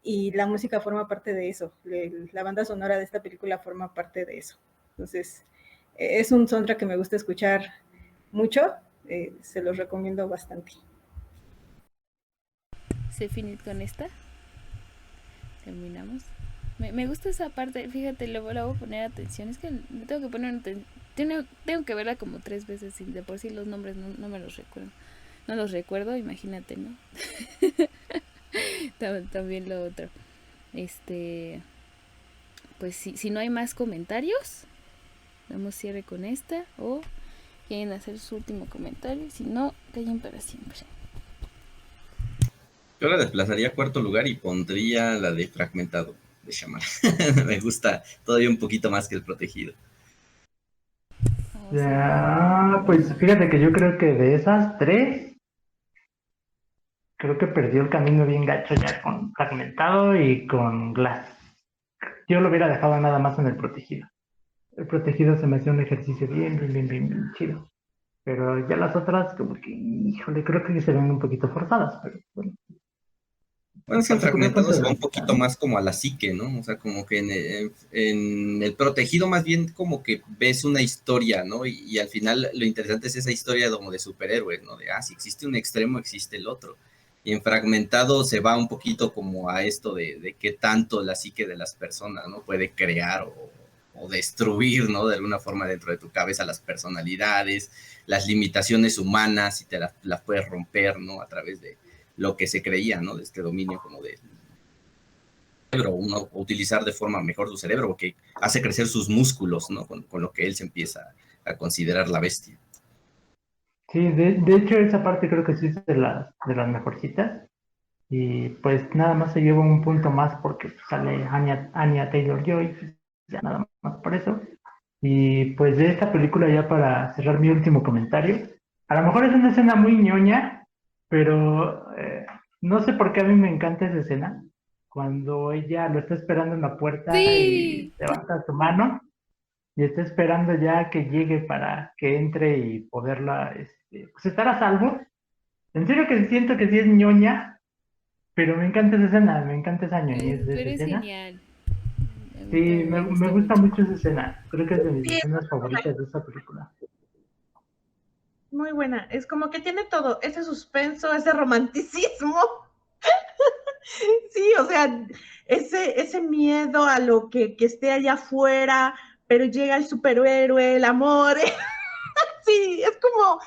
y la música forma parte de eso. La banda sonora de esta película forma parte de eso. Entonces, es un soundtrack que me gusta escuchar mucho, se los recomiendo bastante. ¿Se finit con esta? Terminamos. Me gusta esa parte, fíjate, le voy a poner atención. Es que tengo que tengo que verla como 3 veces y de por sí los nombres no me los recuerdo. No los recuerdo, imagínate, ¿no? También lo otro. Pues si no hay más comentarios, damos cierre con esta. O quieren hacer su último comentario. Si no, callen para siempre. Yo la desplazaría a cuarto lugar y pondría la de Fragmentado de Shyamalan. Me gusta todavía un poquito más que El Protegido. Ya, pues fíjate que yo creo que de esas 3, creo que perdió el camino bien gacho ya con Fragmentado y con Glass. Yo lo hubiera dejado nada más en El Protegido. El Protegido se me hacía un ejercicio bien chido. Pero ya las otras, como que, híjole, creo que se ven un poquito forzadas, pero bueno. Bueno, es que en Particular Fragmentado punto se de va un vista, poquito ¿no? más como a la psique, ¿no? O sea, como que en El Protegido más bien como que ves una historia, ¿no? Y al final lo interesante es esa historia como de superhéroes, ¿no? De, si existe un extremo, existe el otro. Y en Fragmentado se va un poquito como a esto de qué tanto la psique de las personas, ¿no? Puede crear o destruir, ¿no? De alguna forma dentro de tu cabeza las personalidades, las limitaciones humanas y te las puedes romper, ¿no? A través de lo que se creía, ¿no? De este dominio como de cerebro, uno utilizar de forma mejor su cerebro, porque hace crecer sus músculos, ¿no? Con lo que él se empieza a considerar la bestia. Sí, de hecho esa parte creo que sí es de las mejorcitas. Y pues nada más se lleva un punto más porque pues, sale Anya Taylor-Joy, pues, ya nada más por eso. Y pues de esta película ya para cerrar mi último comentario, a lo mejor es una escena muy ñoña, pero no sé por qué a mí me encanta esa escena, cuando ella lo está esperando en la puerta y Sí. levanta su mano y está esperando ya que llegue para que entre y poderla, pues estar a salvo. En serio que siento que sí es ñoña, pero me encanta esa escena, me encanta esa ñoñez de esa Pero es escena. genial. A Sí, mí también me, me me gusta gusta mucho. mucho esa escena. Creo que es de mis Sí, escenas favoritas de esa película. muy buena. Es como que tiene todo, ese suspenso, ese romanticismo. Sí, o sea, ese miedo a lo que esté allá afuera, pero llega el superhéroe, el amor. Sí, es como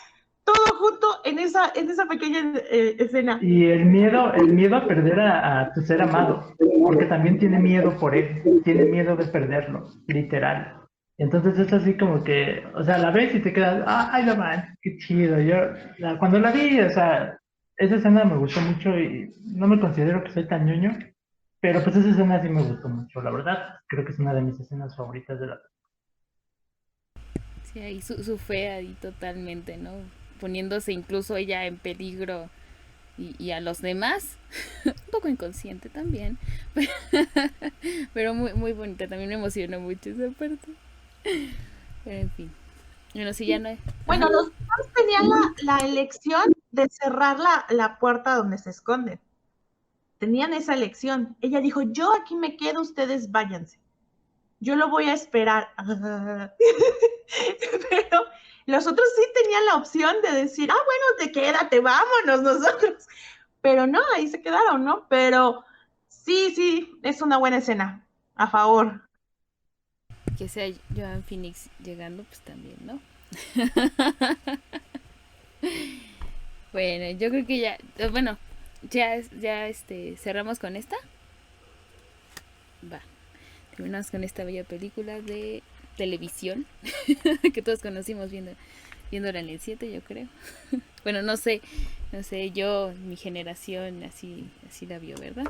todo junto en esa pequeña escena. Y el miedo a perder a tu ser amado, porque también tiene miedo por él, tiene miedo de perderlo, literal. Entonces es así como que, o sea, la ves y te quedas, ay, no man, qué chido. Cuando la vi, o sea, esa escena me gustó mucho y no me considero que soy tan ñoño, pero pues esa escena sí me gustó mucho, la verdad. Creo que es una de mis escenas favoritas de la. Sí, ahí su fe ahí totalmente, ¿no? Poniéndose incluso ella en peligro y a los demás. Un poco inconsciente también. Pero muy bonita. También me emocionó mucho esa parte. Pero en fin. Bueno, si ya no hay. Bueno, Ajá. los demás tenían la elección de cerrar la puerta donde se esconden. Tenían esa elección. Ella dijo, yo aquí me quedo, ustedes váyanse. Yo lo voy a esperar. Pero los otros sí tenían la opción de decir, bueno, quédate, vámonos nosotros. Pero no, ahí se quedaron, ¿no? Pero sí, es una buena escena. A favor. Que sea Joan Phoenix llegando, pues también, ¿no? Bueno, yo creo que ya. Bueno, ya cerramos con esta. Va. Terminamos con esta bella película de televisión que todos conocimos viéndola en el 7, yo creo. Bueno, no sé, mi generación así la vio, ¿verdad?